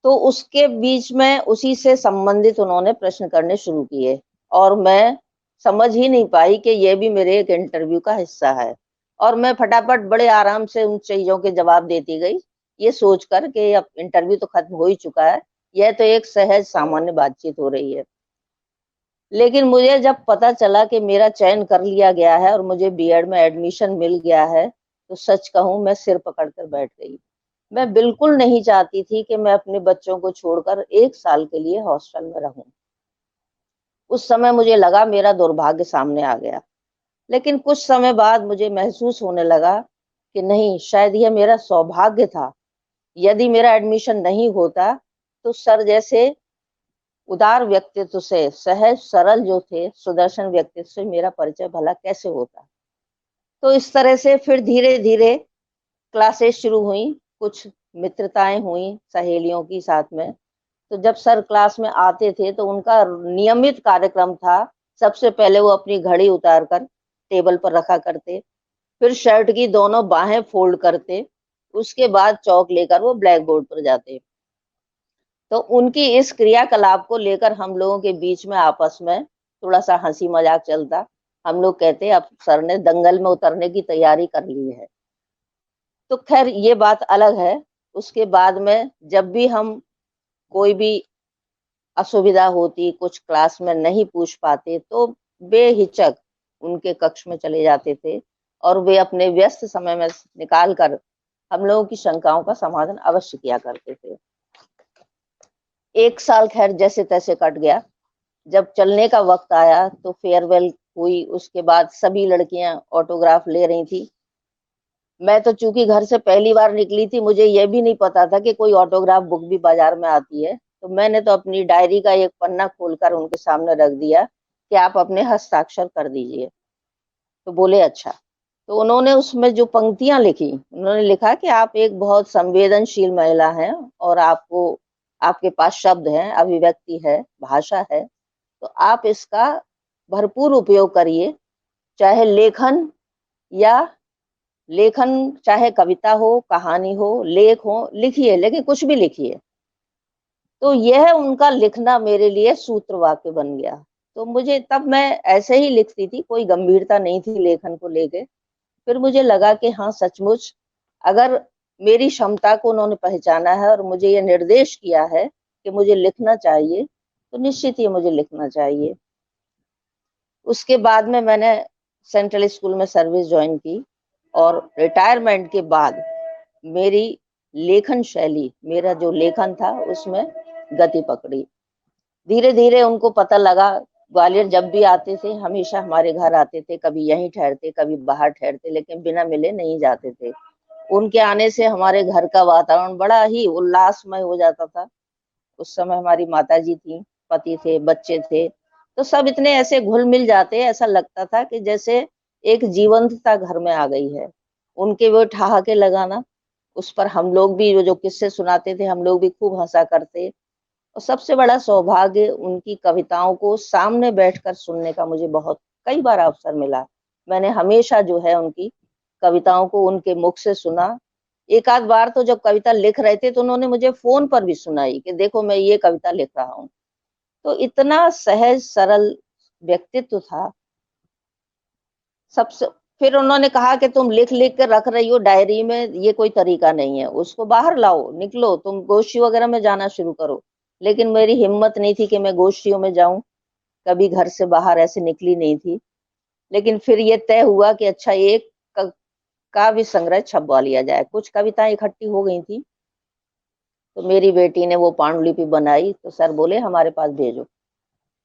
तो उसके बीच में उसी से संबंधित उन्होंने प्रश्न करने शुरू किए और मैं समझ ही नहीं पाई कि ये भी मेरे एक इंटरव्यू का हिस्सा है। और मैं फटाफट बड़े आराम से उन चीजों के जवाब देती गई, ये सोचकर कि अब इंटरव्यू तो खत्म हो ही चुका है, यह तो एक सहज सामान्य बातचीत हो रही है। लेकिन मुझे जब पता चला कि मेरा चयन कर लिया गया है और मुझे बीएड में एडमिशन मिल गया है, तो सच कहूं मैं सिर पकड़कर बैठ गई। मैं बिल्कुल नहीं चाहती थी कि मैं अपने बच्चों को छोड़कर 1 साल के लिए हॉस्टल में रहूं। उस समय मुझे लगा मेरा दुर्भाग्य सामने आ गया। लेकिन कुछ समय बाद मुझे महसूस होने लगा कि नहीं, शायद यह मेरा सौभाग्य था। यदि मेरा एडमिशन नहीं होता तो सर जैसे उदार व्यक्तित्व से, सहज सरल जो थे, सुदर्शन व्यक्तित्व से मेरा परिचय भला कैसे होता। तो इस तरह से फिर धीरे धीरे क्लासेस शुरू हुई, कुछ मित्रताएं हुई सहेलियों की साथ में। तो जब सर क्लास में आते थे तो उनका नियमित कार्यक्रम था, सबसे पहले वो अपनी घड़ी उतार कर टेबल पर रखा करते, फिर शर्ट की दोनों बाहें फोल्ड करते, उसके बाद चौक लेकर वो ब्लैक बोर्ड पर जाते। तो उनकी इस क्रियाकलाप को लेकर हम लोगों के बीच में आपस में थोड़ा सा हंसी मजाक चलता। हम लोग कहते अब सर ने दंगल में उतरने की तैयारी कर ली है। तो खैर ये बात अलग है। उसके बाद में जब भी हम कोई भी असुविधा होती, कुछ क्लास में नहीं पूछ पाते, तो बेहिचक उनके कक्ष में चले जाते थे और वे अपने व्यस्त समय में निकाल कर हम लोगों की शंकाओं का समाधान अवश्य किया करते थे। 1 साल खैर जैसे तैसे कट गया। जब चलने का वक्त आया तो फेयरवेल हुई, उसके बाद सभी लड़कियां ऑटोग्राफ ले रही थी। मैं तो चूंकि घर से पहली बार निकली थी, मुझे यह भी नहीं पता था कि कोई ऑटोग्राफ बुक भी बाजार में आती है। तो मैंने तो अपनी डायरी का एक पन्ना खोलकर उनके सामने रख दिया कि आप अपने हस्ताक्षर कर दीजिए। तो बोले अच्छा। तो उन्होंने उसमें जो पंक्तियां लिखी, उन्होंने लिखा कि आप एक बहुत संवेदनशील महिला हैं और आपके पास शब्द हैं, अभिव्यक्ति है, भाषा है, तो आप इसका भरपूर उपयोग करिए, चाहे लेखन चाहे कविता हो, कहानी हो, लेख हो, लिखिए, लेकिन कुछ भी लिखिए। तो यह उनका लिखना मेरे लिए सूत्र वाक्य बन गया। तो मुझे तब मैं ऐसे ही लिखती थी, कोई गंभीरता नहीं थी लेखन को लेके। फिर मुझे लगा कि हाँ, सचमुच अगर मेरी क्षमता को उन्होंने पहचाना है और मुझे ये निर्देश किया है कि मुझे लिखना चाहिए, तो निश्चित ही मुझे लिखना चाहिए। उसके बाद में मैंने सेंट्रल स्कूल में सर्विस ज्वाइन की और रिटायरमेंट के बाद मेरी लेखन शैली, मेरा जो लेखन था उसमें गति पकड़ी। धीरे धीरे उनको पता लगा, ग्वालियर जब भी आते थे हमेशा हमारे घर आते थे, कभी यहीं ठहरते, कभी बाहर ठहरते, लेकिन बिना मिले नहीं जाते थे। उनके आने से हमारे घर का वातावरण बड़ा ही उल्लासमय हो जाता था। उस समय हमारी माताजी थी, पति थे, बच्चे थे, तो सब इतने ऐसे घुल मिल जाते, ऐसा लगता था कि जैसे एक जीवंतता घर में आ गई है। उनके वो ठहाके लगाना, उस पर हम लोग भी जो किस्से सुनाते थे, हम लोग भी खूब हंसा करते। और सबसे बड़ा सौभाग्य उनकी कविताओं को सामने बैठकर सुनने का मुझे बहुत कई बार अवसर मिला। मैंने हमेशा जो है उनकी कविताओं को उनके मुख से सुना। एक आध बार तो जब कविता लिख रहे थे तो उन्होंने मुझे फोन पर भी सुनाई कि देखो मैं ये कविता लिख रहा हूँ। तो इतना सहज सरल व्यक्तित्व था सबसे। फिर उन्होंने कहा कि तुम लिख लिख कर रख रही हो डायरी में, ये कोई तरीका नहीं है, उसको बाहर लाओ, निकलो, तुम गोष्ठी वगैरह में जाना शुरू करो। लेकिन मेरी हिम्मत नहीं थी कि मैं गोष्ठियों में जाऊं, कभी घर से बाहर ऐसे निकली नहीं थी। लेकिन फिर ये तय हुआ कि अच्छा, एक काव्य संग्रह छपवा लिया जाए। कुछ कविताएं इकट्ठी हो गई थी, तो मेरी बेटी ने वो पांडुलिपि बनाई, तो सर बोले हमारे पास भेजो।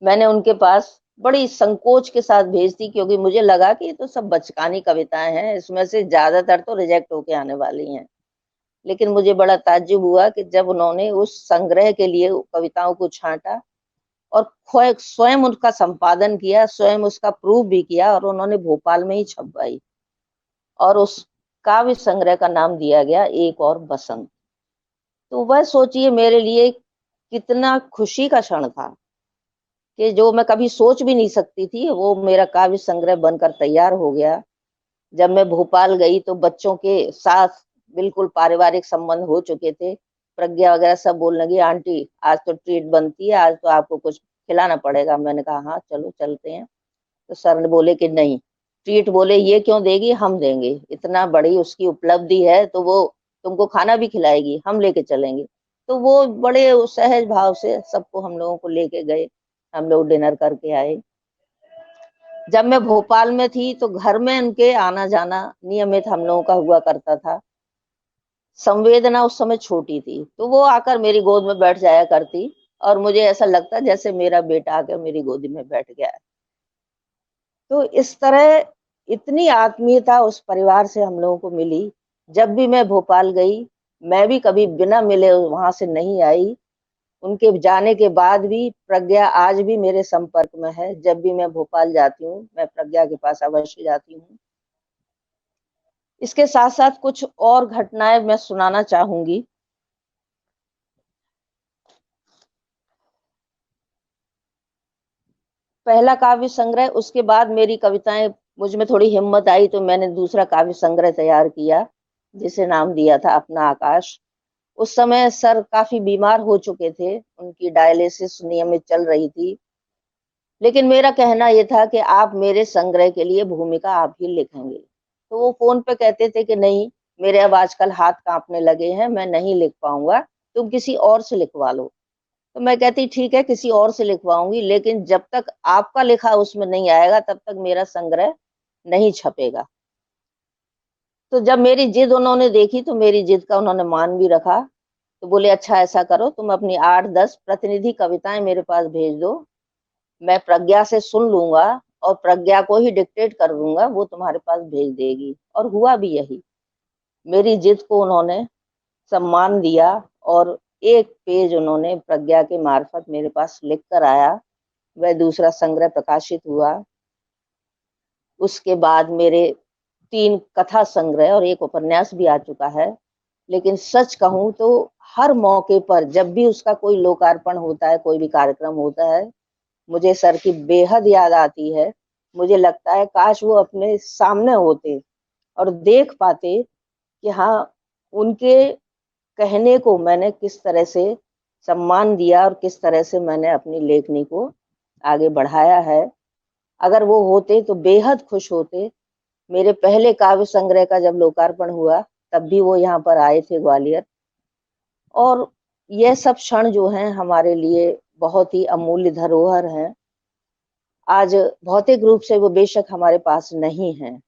मैंने उनके पास बड़ी संकोच के साथ भेज दी, क्योंकि मुझे लगा कि ये तो सब बचकानी कविताएं हैं, इसमें से ज्यादातर तो रिजेक्ट होके आने वाली हैं। लेकिन मुझे बड़ा ताज्जुब हुआ कि जब उन्होंने उस संग्रह के लिए कविताओं को छांटा और स्वयं उसका संपादन किया, स्वयं उसका प्रूफ भी किया, और उन्होंने भोपाल में ही छपवाई, और उस काव्य संग्रह का नाम दिया गया एक और बसंत। तो वह सोचिए मेरे लिए कितना खुशी का क्षण था कि जो मैं कभी सोच भी नहीं सकती थी, वो मेरा काव्य संग्रह बनकर तैयार हो गया। जब मैं भोपाल गई तो बच्चों के साथ बिल्कुल पारिवारिक संबंध हो चुके थे। प्रज्ञा वगैरह सब बोलने लगी, आंटी आज तो ट्रीट बनती है, आज तो आपको कुछ खिलाना पड़ेगा। मैंने कहा हाँ चलो चलते हैं। तो सर ने बोले कि नहीं ट्रीट, बोले ये क्यों देगी, हम देंगे, इतना बड़ी उसकी उपलब्धि है तो वो तुमको खाना भी खिलाएगी, हम लेके चलेंगे। तो वो बड़े सहज भाव से सबको हम लोगों को लेके गए, हम लोग डिनर करके आए। जब मैं भोपाल में थी तो घर में उनके आना जाना नियमित हम लोगों का हुआ करता था। संवेदना उस समय छोटी थी, तो वो आकर मेरी गोद में बैठ जाया करती और मुझे ऐसा लगता जैसे मेरा बेटा आकर मेरी गोदी में बैठ गया है। तो इस तरह इतनी आत्मीयता उस परिवार से हम लोगों को मिली। जब भी मैं भोपाल गई, मैं भी कभी बिना मिले वहां से नहीं आई। उनके जाने के बाद भी प्रज्ञा आज भी मेरे संपर्क में है। जब भी मैं भोपाल जाती हूँ, मैं प्रज्ञा के पास अवश्य जाती हूँ। इसके साथ साथ कुछ और घटनाएं मैं सुनाना चाहूंगी। पहला काव्य संग्रह, उसके बाद मेरी कविताएं, मुझ में थोड़ी हिम्मत आई तो मैंने दूसरा काव्य संग्रह तैयार किया, जिसे नाम दिया था अपना आकाश। उस समय सर काफी बीमार हो चुके थे, उनकी डायलिसिस नियमित चल रही थी। लेकिन मेरा कहना यह था कि आप मेरे संग्रह के लिए भूमिका आप ही लिखेंगे। तो वो फोन पे कहते थे कि नहीं, मेरे अब आजकल हाथ कांपने लगे हैं, मैं नहीं लिख पाऊंगा, तुम किसी और से लिखवा लो। तो मैं कहती ठीक है, किसी और से लिखवाऊंगी, लेकिन जब तक आपका लिखा उसमें नहीं आएगा तब तक मेरा संग्रह नहीं छपेगा। तो जब मेरी जिद उन्होंने देखी तो मेरी जिद का उन्होंने मान भी रखा। तो बोले अच्छा ऐसा करो, तुम अपनी 8-10 प्रतिनिधि कविताएं मेरे पास भेज दो, मैं प्रज्ञा से सुन लूंगा और प्रज्ञा को ही डिक्टेट कर दूंगा, वो तुम्हारे पास भेज देगी। और हुआ भी यही। मेरी जिद को उन्होंने सम्मान दिया और एक पेज उन्होंने प्रज्ञा के मार्फत मेरे पास लिख कर आया। वह दूसरा संग्रह प्रकाशित हुआ। उसके बाद मेरे 3 कथा संग्रह और एक उपन्यास भी आ चुका है। लेकिन सच कहूं तो हर मौके पर जब भी उसका कोई लोकार्पण होता है, कोई भी कार्यक्रम होता है, मुझे सर की बेहद याद आती है। मुझे लगता है काश वो अपने सामने होते और देख पाते कि हाँ, उनके कहने को मैंने किस तरह से सम्मान दिया और किस तरह से मैंने अपनी लेखनी को आगे बढ़ाया है। अगर वो होते तो बेहद खुश होते। मेरे पहले काव्य संग्रह का जब लोकार्पण हुआ तब भी वो यहाँ पर आए थे ग्वालियर, और यह सब क्षण जो हैं हमारे लिए बहुत ही अमूल्य धरोहर हैं। आज भौतिक रूप से वो बेशक हमारे पास नहीं है,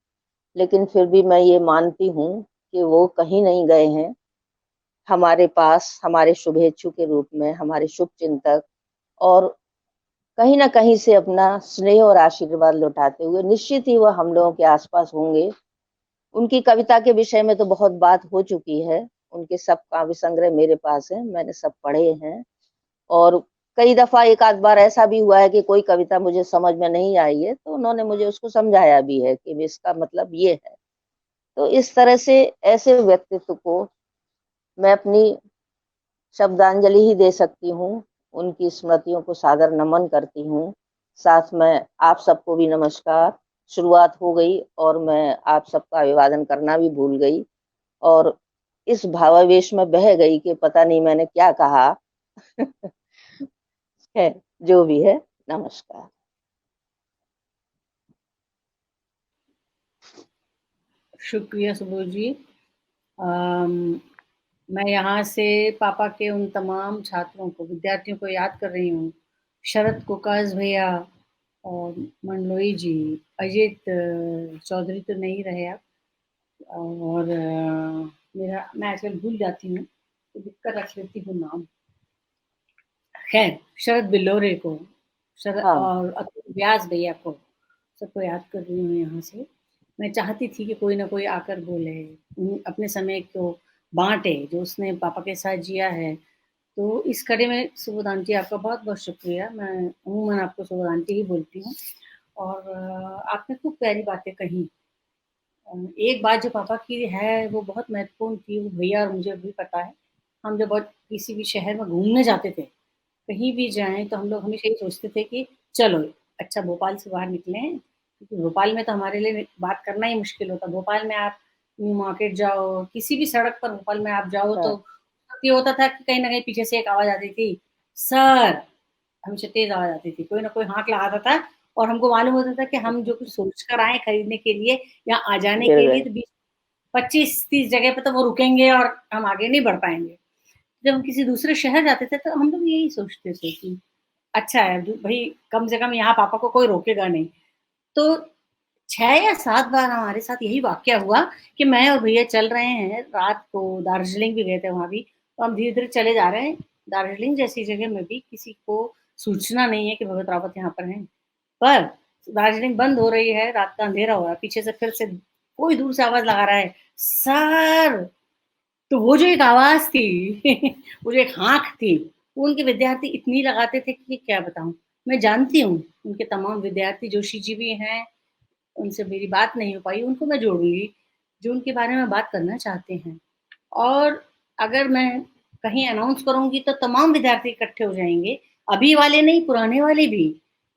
लेकिन फिर भी मैं ये मानती हूँ कि वो कहीं नहीं गए हैं। हमारे पास हमारे शुभेच्छु के रूप में, हमारे शुभ चिंतक, और कहीं ना कहीं से अपना स्नेह और आशीर्वाद लौटाते हुए निश्चित ही वह हम लोगों के आसपास होंगे। उनकी कविता के विषय में तो बहुत बात हो चुकी है। उनके सब काव्य संग्रह मेरे पास है, मैंने सब पढ़े हैं, और कई दफा एक आध बार ऐसा भी हुआ है कि कोई कविता मुझे समझ में नहीं आई है तो उन्होंने मुझे उसको समझाया भी है कि इसका मतलब ये है। तो इस तरह से ऐसे व्यक्तित्व को मैं अपनी शब्दांजलि ही दे सकती हूँ। उनकी स्मृतियों को सादर नमन करती हूँ। साथ में आप सबको भी नमस्कार। शुरुआत हो गई और मैं आप सबका अभिवादन करना भी भूल गई और इस भावावेश में बह गई कि पता नहीं मैंने क्या कहा। है जो भी है, नमस्कार। शुक्रिया सुबोध जी। मैं यहाँ से पापा के उन तमाम छात्रों को, विद्यार्थियों को याद कर रही हूँ। शरद कोकाज भैया और मंडलोई जी, अजित चौधरी तो नहीं रहे अब, और मेरा, मैं आजकल भूल जाती हूँ तो दिक्कत रख लेती हूँ नाम। खैर, शरद बिल्लोरे को, शरद हाँ, और अतुल व्यास भैया को, सबको याद कर रही हूँ यहाँ से। मैं चाहती थी कि कोई ना कोई आकर बोले, अपने समय को बांटे जो उसने पापा के साथ जिया है। तो इस कड़ी में सुबोध आंटी आपका बहुत बहुत शुक्रिया। मैं अमूमन आपको सुबोध आंटी ही बोलती हूँ, और आपने खूब प्यारी बातें कही। एक बात जो पापा की है वो बहुत महत्वपूर्ण थी, वो भैया और मुझे भी पता है। हम जब बहुत किसी भी शहर में घूमने जाते थे, कहीं भी जाएँ तो हम लोग हमेशा यही सोचते थे कि चलो अच्छा भोपाल से बाहर निकलें, क्योंकि भोपाल में तो हमारे लिए बात करना ही मुश्किल होता। भोपाल में आप न्यू मार्केट जाओ, किसी भी सड़क पर भोपाल में आप जाओ हाँ, तो ये होता था कि कहीं न कहीं पीछे से एक आवाज़ आती थी, सर! हमेशा तेज़ आवाज़ आती थी। कोई ना कोई हाथ लगाता था और हमको मालूम होता था कि हम जो कुछ सोच कर आए खरीदने के लिए या आ जाने गिर के लिए, गए। तो 20 25-30 जगह पे तो वो रुकेंगे और हम आगे नहीं बढ़ पाएँगे। जब हम किसी दूसरे शहर जाते थे तो हम लोग यही सोचते थे कि अच्छा है भई, कम से कम यहाँ पापा को कोई रोकेगा नहीं। तो 6 या 7 बार हमारे साथ यही वाक़या हुआ कि मैं और भैया चल रहे हैं, रात को दार्जिलिंग भी गए थे वहाँ भी, तो हम धीरे-धीरे चले जा रहे हैं। दार्जिलिंग जैसी जगह में भी किसी को सूचना नहीं है कि भगत रावत यहाँ पर हैं। पर दार्जिलिंग बंद हो रही है, रात का अंधेरा हो रहा है, पीछे से फिर से कोई दूर से आवाज़ लगा रहा है, सर! तो वो जो एक आवाज़ थी वो जो एक हाँक थी, वो उनके विद्यार्थी इतनी लगाते थे कि क्या बताऊँ। मैं जानती हूँ, उनके तमाम विद्यार्थी जोशी जी भी हैं, उनसे मेरी बात नहीं हो पाई, उनको मैं जोड़ूँगी, जो उनके बारे में बात करना चाहते हैं। और अगर मैं कहीं अनाउंस करूँगी तो तमाम विद्यार्थी इकट्ठे हो जाएँगे, अभी वाले नहीं, पुराने वाले भी,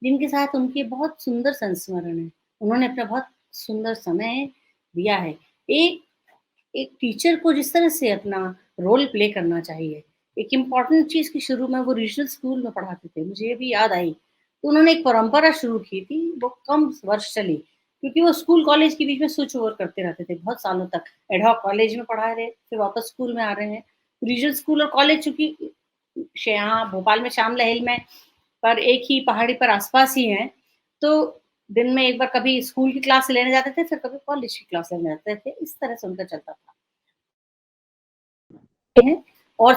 जिनके साथ उनके बहुत सुंदर संस्मरण हैं। उन्होंने अपना बहुत सुंदर समय दिया है। एक एक टीचर को जिस तरह से अपना रोल प्ले करना चाहिए, एक इम्पॉर्टेंट चीज़ कि शुरू में वो रीजनल स्कूल में पढ़ाते थे, मुझे ये भी याद आई। तो उन्होंने एक परंपरा शुरू की थी, वो कम वर्ष चली, क्योंकि वो स्कूल कॉलेज के बीच में स्विच ओवर करते रहते थे बहुत सालों तक। एड हॉक कॉलेज में पढ़ा रहे, फिर वापस स्कूल में आ रहे हैं। रीजनल स्कूल और कॉलेज चूँकि यहाँ भोपाल में श्याम लहेल में पर एक ही पहाड़ी पर आस-पास ही हैं, तो दिन में एक बार कभी स्कूल की क्लास लेने जाते थे, फिर कभी कॉलेज की क्लास लेने जाते थे। इस तरह से उनका चलता था। हैं और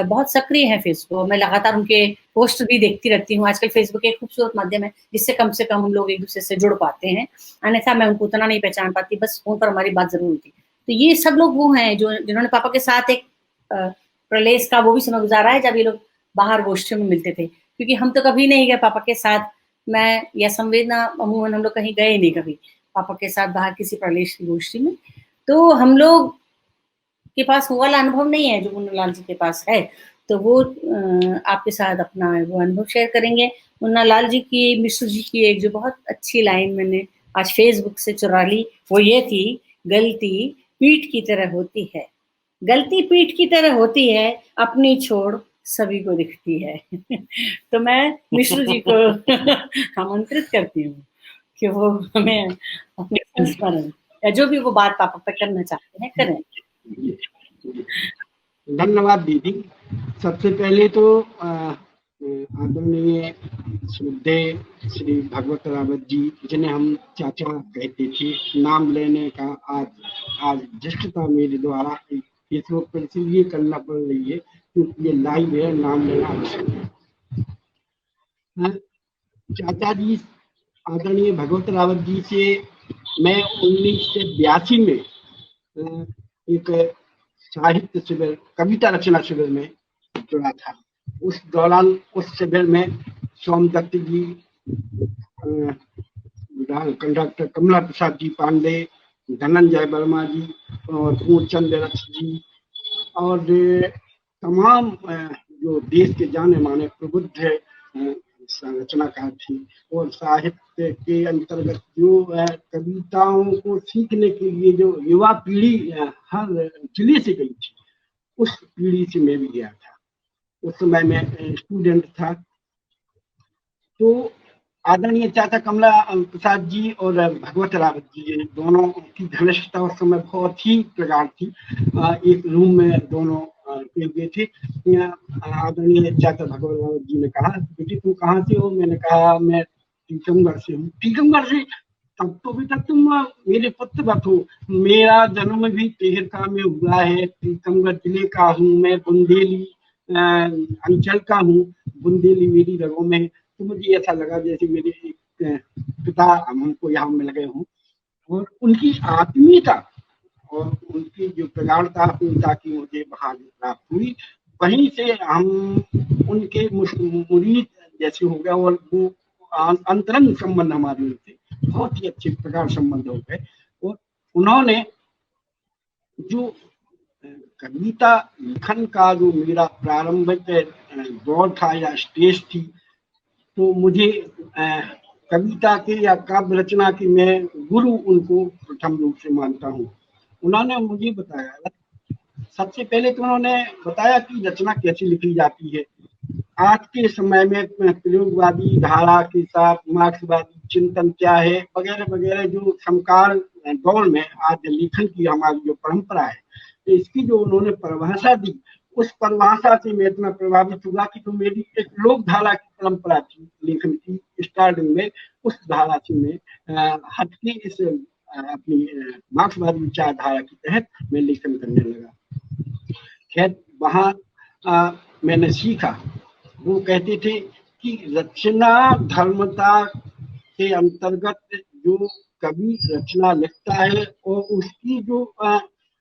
बहुत सक्रिय हैं फेसबुक। मैं लगातार उनके पोस्ट भी देखती रहती हूँ। आजकल फेसबुक एक खूबसूरत माध्यम है, जिससे कम से कम हम लोग एक-दूसरे से जुड़ पाते हैं। अन्यथा मैं उनको उतना नहीं पहचान पाती, बस फ़ोन पर हमारी बात ज़रूर होती है। तो ये सब लोग वो हैं जो जिन्होंने पापा के साथ एक प्रलेस का वो भी समय गुज़ारा है, जब ये लोग बाहर गोष्ठियों में मिलते थे। क्योंकि हम तो कभी नहीं गए पापा के साथ, मैं या संवेदना अमूमन हम लोग कहीं गए नहीं कभी, पापा के साथ बाहर किसी प्रलेस की गोष्ठी में। तो हम लोग के पास वो वाला अनुभव नहीं है जो मुन्नालाल जी के पास है, तो वो आपके साथ अपना वो अनुभव शेयर करेंगे। मुन्ना लाल जी की, मिश्र जी की एक जो बहुत अच्छी लाइन मैंने आज फेसबुक से चुरा ली, वो ये थी, गलती पीठ की तरह होती है, गलती पीठ की तरह होती है, अपनी छोड़ सभी को दिखती है। तो मैं मिश्र जी को आमंत्रित करती हूँ कि वो हमें अपने संस्मरण या जो भी वो बात पापा पे करना चाहते हैं करें। धन्यवाद दीदी। सबसे पहले तो आदरणीय श्रद्धेय श्री भगवत रावत जी, जिन्हें हम चाचा कहते थे, नाम लेने का आज धृष्टता मेरे द्वारा फेसबुक पर इसलिए करना पड़ रही है क्योंकि ये लाइव है, नाम लेना आवश्यक है। चाचा जी आदरणीय भगवत रावत जी से मैं 1982 में एक साहित्य शिविर, कविता रचना शिविर में जुड़ा था। उस दौरान उस शिविर में सोमदत्त जी, डॉक्टर कमला प्रसाद जी पांडे, धनंजय वर्मा जी और पूर्णचंद रथ जी और तमाम जो देश के जाने माने प्रबुद्ध रचनाकार थी और साहित्य के अंतर्गत जो कविताओं को सीखने के लिए जो युवा पीढ़ी हर जिले से गई थी, उस पीढ़ी से मैं भी गया था। उस समय मैं स्टूडेंट था। तो आदरणीय चाचा कमला प्रसाद जी और भगवत रावत जी दोनों की घनिष्ठता उस समय बहुत ही प्रगाढ़ थी। एक रूम में दोनों हुए थे। आदरणीय चाचा भगवत रावत जी ने कहा, बेटी तुम कहाँ से हो? मैंने कहा मैं टीकमगढ़ से हूँ। टीकमगढ़ से? तब तो बेटा तुम मेरे पुत्र वत हो। मेरा जन्म भी तेहरका में हुआ है, टीकमगढ़ जिले का हूँ मैं, बुंदेली अंचल का हूँ, बुंदेली मेरी रगों में। तो मुझे ऐसा लगा जैसे मेरे एक पिता हमको यहाँ मिल गए हों और उनकी आत्मीयता और उनकी जो प्रगाढ़ता पिता की मुझे वहाँ प्राप्त हुई। वहीं से हम उनके मुरीद जैसे हो गए और वो अंतरंग संबंध हमारे उनसे बहुत ही अच्छे प्रगाढ़ संबंध हो गए। और उन्होंने जो कविता लिखन का जो मेरा प्रारंभिक दौर था या स्टेज थी, तो मुझे कविता के या काव्य रचना के मैं गुरु उनको प्रथम रूप से मानता हूँ। उन्होंने मुझे बताया, सबसे पहले तो उन्होंने बताया कि रचना कैसे लिखी जाती है। आज के समय में प्रयोगवादी धारा के साथ मार्क्सवादी चिंतन क्या है वगैरह वगैरह जो समकाल दौर में आज लेखन की हमारी जो परंपरा है, तो इसकी जो उन्होंने परिभाषा दी, उस परिभाषा से मैं इतना प्रभावित हुआ कि तो मेरी एक लोक धारा की परंपरा थी लेखन की स्टार्टिंग में, उस धारा से मैं हट के इस अपनी मार्क्सवादी विचारधारा के तहत मैं लेखन करने लगा। खैर वहाँ मैंने सीखा, वो कहते थे कि रचना धर्मता के अंतर्गत जो कवि रचना लिखता है और उसकी जो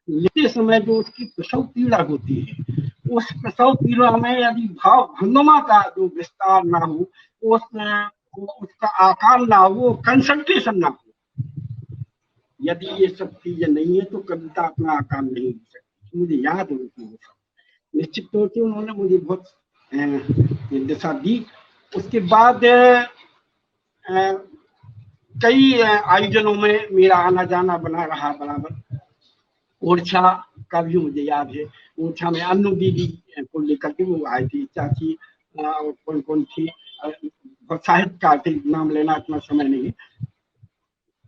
लिखते समय जो उसकी प्रसव पीड़ा होती है, उस प्रसव पीड़ा में यदि भाव भंगमा का जो विस्तार ना हो, उसका आकार ना हो, कंसंट्रेशन ना हो, यदि ये सब चीजें नहीं है तो कविता अपना आकार नहीं दे सकती। मुझे याद है वो सब। निश्चित तौर से उन्होंने मुझे बहुत दिशा दी। उसके बाद कई आयोजनों में मेरा आना जाना बना रहा बराबर। ओरछा का भी मुझे याद है, ओरछा में अन्नू दीदी को लेकर के वो आई थी, चाची और कौन कौन थी, साहित्यकार थे, नाम लेना इतना समय नहीं है।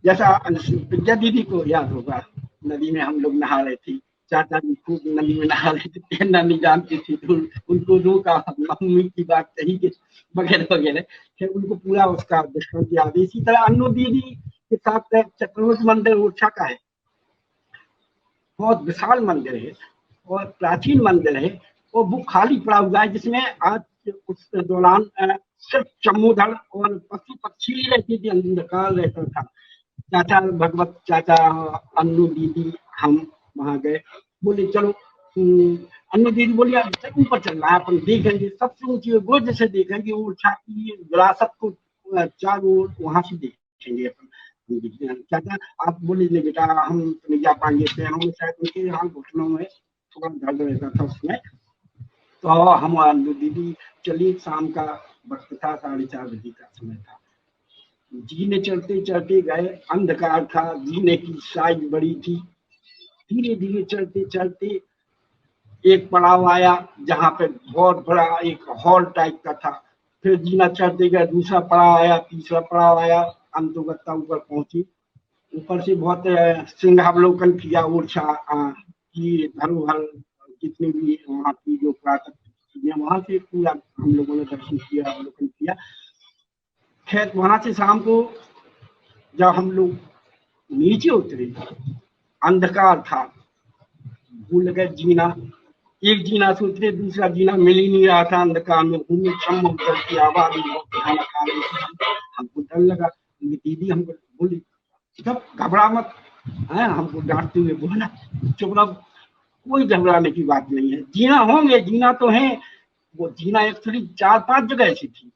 जैसा विद्या दीदी को याद होगा, नदी में हम लोग नहा रहे थे, चाचा जी खूब नदी में नहा रहे थे, तैरना नहीं जानती थी, तो उनको रोका, मम्मी की बात कही वगैरह वगैरह। फिर उनको पूरा उसका दृष्टांत याद है। इसी तरह अन्नू दीदी के साथ चतुर्भुज मंदिर ओरछा का है, बहुत विशाल मंदिर है और प्राचीन मंदिर है और वो खाली पड़ा हुआ है, जिसमें आज उस दौरान सिर्फ चमोधड़ और पशु पक्षी रहती थी, अंधकार रहता था। चाचा भगवत चाचा अन्नू दीदी हम वहां गए, बोले चलो, अन्नू दीदी बोली ऊपर चल रहा है, अपन देखेंगे, सबसे ऊंची गोद से देखेंगे, ओरछा की विरासत को चारों ओर वहां से देखेंगे अपन। चाचा आप बोले नहीं बेटा हम नहीं जा पाएंगे, पैरों में शायद उनके यहाँ घुटनों में थोड़ा दर्द रहता था उसमें। तो हम अन्नू दीदी चलिए शाम का वक्त था, 4:30 बजे का समय था। जीने चढ़ते चढ़ते गए, अंधकार था, जीने की साइज बड़ी थी। धीरे धीरे चढ़ते चढ़ते एक पड़ाव आया जहाँ पे बहुत बड़ा एक हॉल टाइप का था। फिर जीना चढ़ते गए, दूसरा पड़ाव आया, तीसरा पड़ाव आया, अंतुगत्ता ऊपर पहुंची। ऊपर से बहुत सिंहावलोकन किया, ऊर्जा की धरोहर जितनी भी वहाँ की जो प्राकृतिक चीजें, वहां से पूरा हम लोगों ने दर्शन किया, अवलोकन किया। खैर वहां से शाम को जब हम लोग नीचे उतरे, अंधकार था, भूल गए जीना। एक जीना से उतरे, दूसरा जीना मिल ही नहीं रहा था, अंधकार में घूमे, चम की आवाज हमको डर लगा। दीदी हमको बोली, जब घबरा मत, है हमको डांटते हुए बोला, चुप रहो, कोई घबराने की बात नहीं है, जीना होंगे, जीना तो है। वो जीना एक्चुअली 4-5 जगह ऐसी थी।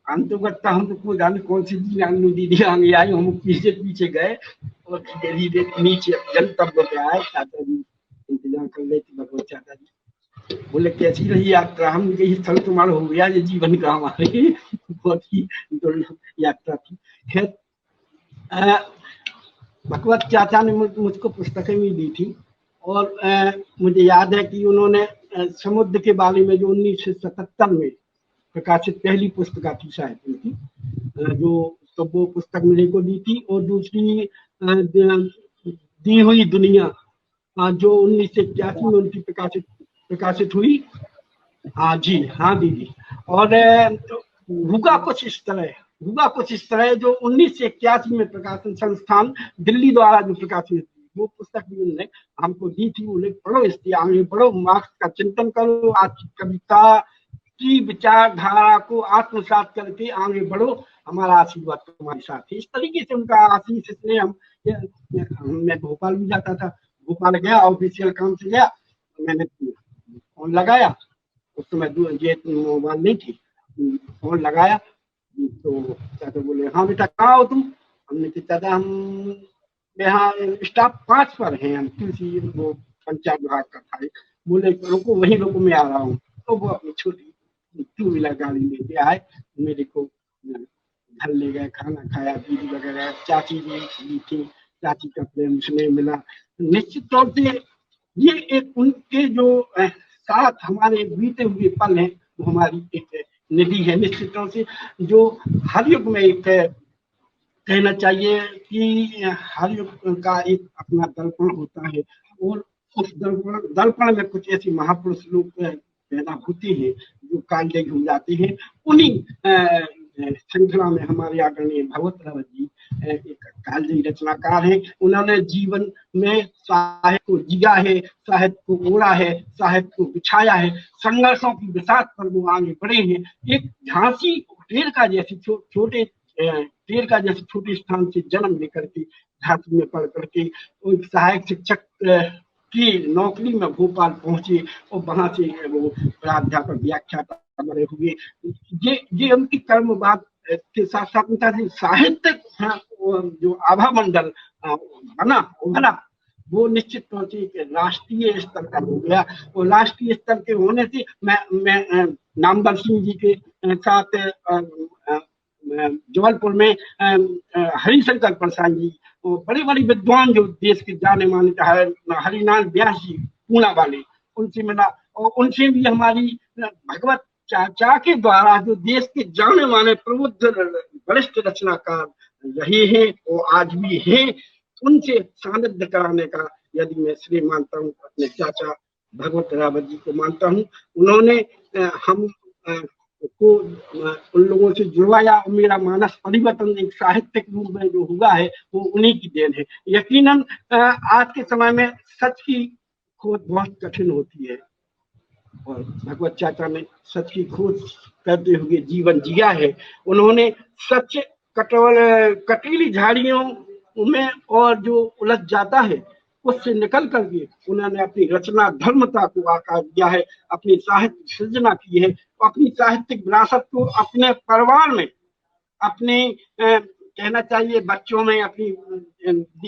अंतुगत्ता हम तो कोई जाने कौन सी जीना दीदी आगे आई, हम पीछे पीछे गए और धीरे धीरे नीचे गंतव्य पे आए। चाचा जी इंतजार कर रहे थे, भगवत चाचा जी बोले कैसी रही यात्रा? हम यही स्थल तुम्हारा हो गया, ये जीवन का हमारे बहुत ही दुर्लभ यात्रा थी। खैर भगवत चाचा ने मुझको पुस्तकें भी दी थी और मुझे याद है कि उन्होंने समुद्र के बारे में जो 1977 में प्रकाशित पहली पुस्तक थी शायद उनकी, जो तो वो पुस्तक मेरे को दी थी। और दूसरी दी हुई दुनिया जो 1981 में उनकी प्रकाशित हुई। हाँ जी, हाँ दीदी। और हुआ कुछ इस तरह जो 1981 में प्रकाशन संस्थान दिल्ली द्वारा जो प्रकाशित, वो पुस्तक भी उन्होंने हमको दी थी। बोले पढ़ो, इसकी आगे बढ़ो, मार्क्स का चिंतन करो, आज की कविता की विचारधारा को आत्मसात करके आगे बढ़ो, हमारा आशीर्वाद तुम्हारे साथ है। इस तरीके से उनका आशीष, इसलिए मैं भोपाल भी जाता था, भोपाल गया, ऑफिशियल काम से गया, मैंने फोन लगाया, उस समय ये मोबाइल नहीं थी, फोन लगाया तो चाचा बोले हाँ बेटा कहाँ हो तुम? हमने कहा चाचा हम यहाँ स्टाफ 5 पर हैं, हम किसी वो पंचायत विभाग का था। बोले रुको, वहीं रुको, मैं आ रहा हूँ। तो वो अपनी छोटी 2 व्हीलर गाड़ी लेके आए, मेरे को घर ले गए, खाना खाया, दीदी वगैरह, चाची जी थी, चाची का प्रेम स्नेह मिला। निश्चित तौर से ये एक उनके जो साथ हमारे बीते हुए पल हैं, वो हमारी एक निधि है। निश्चित तौर से जो हर युग में एक कहना चाहिए कि हर युग का एक अपना दर्पण होता है, और उस दर्पण में कुछ ऐसे महापुरुष लोग पैदा होते हैं जो कालजयी हो जाते हैं। उन्हीं श्रृंखला में हमारे आदरणीय भगवत रावत जी एक कालजयी रचनाकार हैं। उन्होंने जीवन में साहित्य को जिया है, साहित्य को ओढ़ा है, साहित्य को बिछाया है, संघर्षों की बिसात पर वो आगे बढ़े हैं। एक झांसी टेर का जैसे छोटे स्थान से जन्म लेकर के झांसी में पढ़ करके एक सहायक शिक्षक की नौकरी में भोपाल पहुंचे और वहां से वो प्राध्यापक व्याख्याता बने हुए। ये उनकी कर्मवाद के साथ साथ उनका साहित्यिक जो आभा मंडल बना वो निश्चित तौर से राष्ट्रीय स्तर का हो गया। और राष्ट्रीय स्तर के होने से मैं नामवर सिंह जी के साथ जबलपुर में हरिशंकर प्रसाद जी, बड़े बड़े विद्वान जो देश के जाने माने, हरिनाथ व्यास जी पूना वाले, उनसे मिला। और उनसे भी हमारी भगवत चाचा के द्वारा जो देश के जाने माने प्रबुद्ध वरिष्ठ रचनाकार रहे हैं और आज भी हैं, उनसे सानिध्य कराने का यदि मैं श्रेय मानता हूँ, अपने चाचा भगवत रावत जी को मानता हूँ। उन्होंने हम को उन लोगों से जुड़वाया। मेरा मानस परिवर्तन एक साहित्यिक रूप में जो हुआ है वो उन्हीं की देन है। यकीनन आज के समय में सच की खोज बहुत कठिन होती है, और भगवत चाचा ने सच की खोज करते हुए जीवन जिया है। उन्होंने सच कटीली झाड़ियों में और जो उलझ जाता है उससे निकल करके उन्होंने अपनी रचना धर्मता को आकार दिया है, अपनी साहित्य सृजना की है, अपनी साहित्यिक विरासत को अपने परिवार में, अपने कहना चाहिए बच्चों में, अपनी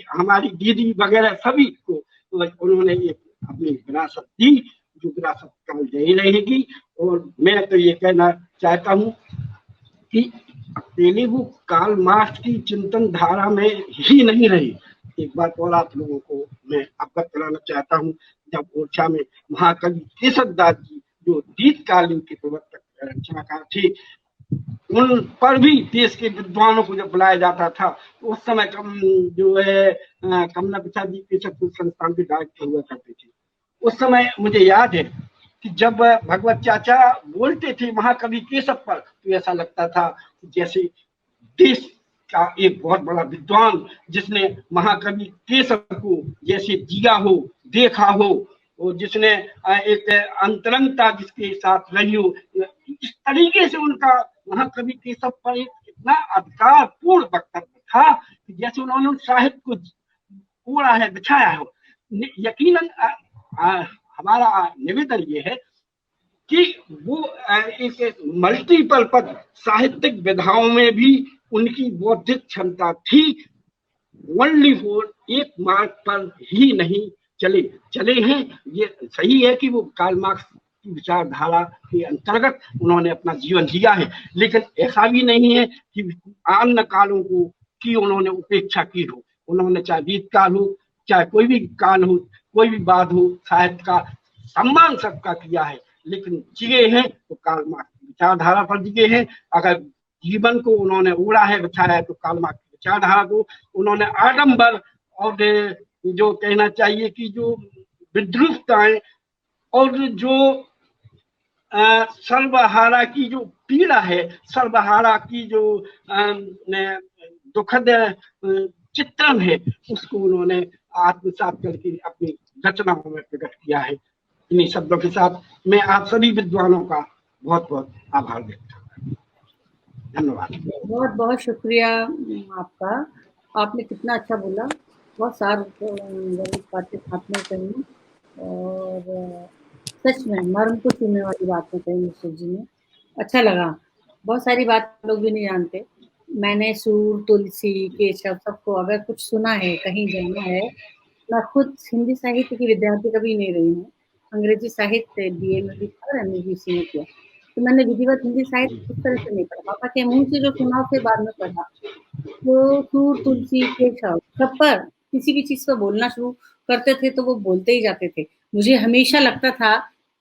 हमारी दीदी वगैरह सभी को उन्होंने एक अपनी विरासत दी, जो विरासत कालजयी रहेगी। और मैं तो ये कहना चाहता हूँ कि अकेले वो कार्ल मार्क्स की चिंतन धारा में ही नहीं रही। एक बात और आप लोगों को मैं अवगत कराना चाहता हूँ, जब ओरछा में महाकवि केशव दास जी जो दीर्घकालीन के प्रवर्तक रचनाकार थे, उन पर भी देश के विद्वानों को जब बुलाया जाता था, तो उस समय जो है कमला प्रसाद जी केशव संस्थान के डायरेक्टर हुआ करते थे। उस समय मुझे याद है कि जब भगवत चाचा बोलते थे महाकवि केशव पर, तो ऐसा लगता था जैसे देश का एक बहुत बड़ा विद्वान जिसने महाकवि केशव को जैसे जिया हो, देखा हो, और जिसने एक अंतरंगता जिसके साथ रही हो, इस तरीके से उनका महाकवि केशव पर एक इतना अधिकारपूर्ण वक्तव्य था कि जैसे उन्होंने साहित्य को ओढ़ा है, बिछाया हो। यकीनन हमारा निवेदन ये है कि वो एक मल्टीपल पद साहित्यिक विधाओं में भी उनकी बौद्धिक क्षमता थी। ओनली फॉर एक मार्ग पर ही नहीं चले हैं। ये सही है कि वो कार्ल मार्क्स की विचारधारा के अंतर्गत उन्होंने अपना जीवन जिया है, लेकिन ऐसा भी नहीं है कि अन्य कालों की उन्होंने उपेक्षा की हो। उन्होंने चाहे गीत काल हो, चाहे कोई भी काल हो, कोई भी बात हो, साहित्य का सम्मान सबका किया है, लेकिन जिए हैं तो कार्ल मार्क्स की विचारधारा पर जिए हैं। अगर जीवन को उन्होंने ओढ़ा है, बिछाया है, तो कार्ल मार्क्स की विचारधारा को उन्होंने आडंबर और जो कहना चाहिए कि जो विद्रुपताएं और जो सर्वहारा की जो पीड़ा है, सर्वहारा की जो दुखद चित्रण है, उसको उन्होंने आत्मसात करके अपनी रचनाओं में प्रकट किया है। इन्हीं शब्दों के साथ मैं आप सभी विद्वानों का बहुत बहुत आभार व्यक्त करता हूँ। धन्यवाद। बहुत बहुत शुक्रिया आपका। आपने कितना अच्छा बोला, बहुत सारी बातें आपने कही, और सच में मर्म को छूने वाली बातें कही मिश्र जी ने। अच्छा लगा। बहुत सारी बात लोग भी नहीं जानते। मैंने सूर, तुलसी, केशव सबको अगर कुछ सुना है, कहीं जाना है, मैं खुद हिंदी साहित्य की विद्यार्थी कभी नहीं रही हूँ। अंग्रेजी साहित्य बीए में भी था और एमए भी इसी में किया, तो मैंने विधिवत हिंदी साहित्य उस तरह से नहीं पढ़ा। पापा के मुंह से जो सुना फिर बाद में पढ़ा। तो सूर, तुलसी, केशव सब पर किसी भी चीज पर बोलना शुरू करते थे तो वो बोलते ही जाते थे। मुझे हमेशा लगता था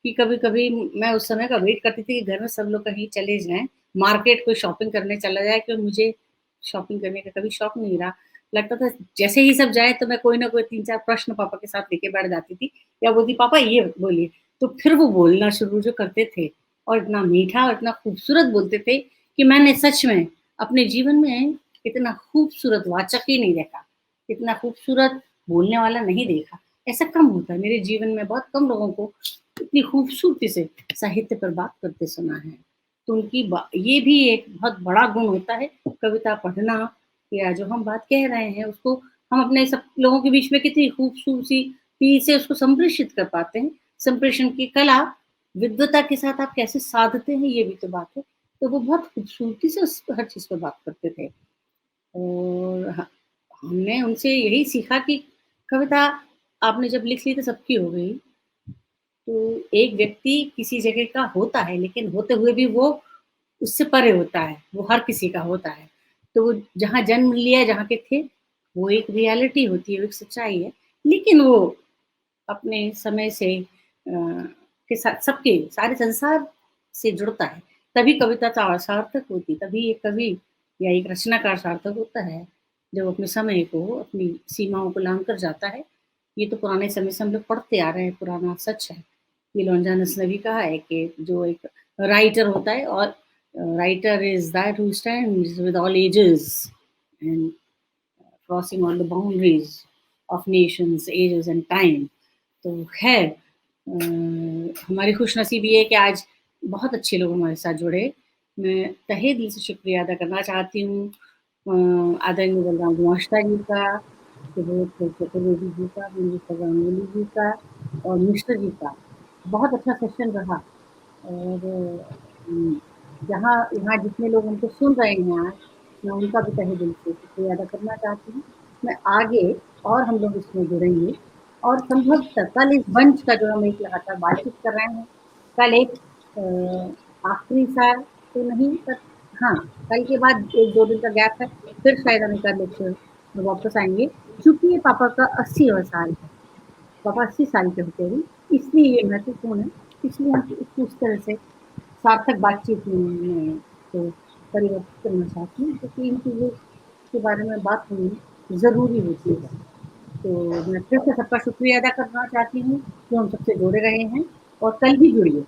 कि कभी-कभी मैं उस समय का वेट करती थी कि घर में सब लोग कहीं चले जाएं, मार्केट कोई शॉपिंग करने चला जाए, क्योंकि मुझे शॉपिंग करने का कभी शौक नहीं रहा। लगता था जैसे ही सब जाए तो मैं कोई ना कोई 3-4 प्रश्न पापा के साथ लेके बैठ जाती थी, या बोलती पापा ये बोलिए, तो फिर वो बोलना शुरू जो करते थे और इतना मीठा और इतना खूबसूरत बोलते थे कि मैंने सच में अपने जीवन में इतना खूबसूरत वाचक ही नहीं देखा, इतना खूबसूरत बोलने वाला नहीं देखा। ऐसा कम होता है मेरे जीवन में, बहुत कम लोगों को इतनी खूबसूरती से साहित्य पर बात करते सुना है। तो उनकी ये भी एक बहुत बड़ा गुण होता है, कविता पढ़ना, या जो हम बात कह रहे हैं उसको हम अपने सब लोगों के बीच में कितनी खूबसूरती से उसको संप्रेषित कर पाते हैं। संप्रेषण की कला, विद्वता के साथ आप कैसे साधते हैं, ये भी तो बात है। तो वो बहुत खूबसूरती से हर चीज़ पर बात करते थे, और हमने उनसे यही सीखा कि कविता आपने जब लिख ली तो सबकी हो गई। तो एक व्यक्ति किसी जगह का होता है, लेकिन होते हुए भी वो उससे परे होता है, वो हर किसी का होता है। तो वो जहाँ जन्म लिया, जहाँ के थे, वो एक रियलिटी होती है, एक सच्चाई है, लेकिन वो अपने समय से के साथ सबके सारे संसार से जुड़ता है। तभी कविता सार्थक होती, तभी एक कवि या एक रचनाकार सार्थक होता है जब अपने समय को, अपनी सीमाओं को लांघ कर जाता है। ये तो पुराने समय से हम लोग पढ़ते आ रहे हैं, पुराना सच है। ये लॉन्जानस ने भी कहा है कि जो एक राइटर होता है, और writer is that who stands with all ages and crossing all the boundaries of nations, ages and time. तो खैर, हमारी खुशनसीबी है कि आज बहुत अच्छे लोग हमारे साथ जुड़े। मैं तहे दिल से शुक्रिया अदा करना चाहती हूँ आदरणीय बलराम मास्टर जी का, चतुर्वेदी जी का, गांगुली जी का और मिश्र जी का। बहुत अच्छा सेशन रहा, और यहाँ जितने लोग हमको सुन रहे हैं आज, मैं उनका भी तहे दिल से शुक्रिया अदा करना चाहती हूँ। मैं आगे और हम लोग इसमें जुड़ेंगे, और संभवतः कल इस मंच का जो हम एक लगातार बातचीत कर रहे हैं, कल एक आखिरी साल तो नहीं, पर हाँ, कल के बाद 1-2 दिन का गैप है, फिर शायद अमेरिका लेक्चर में वापस आएँगे, क्योंकि ये पापा का 80वाँ साल है। पापा 80 साल के होते हैं, इसलिए ये महत्वपूर्ण है, इसलिए हम इसको उस तरह से सार्थक बातचीत में तो परिवर्तित करना चाहती हूँ, क्योंकि इन चीज़ों के बारे में बात होनी ज़रूरी होती है। तो मैं फिर से सबका शुक्रिया अदा करना चाहती हूँ, जो हम सबसे जुड़े रहे हैं और कल भी जुड़िए।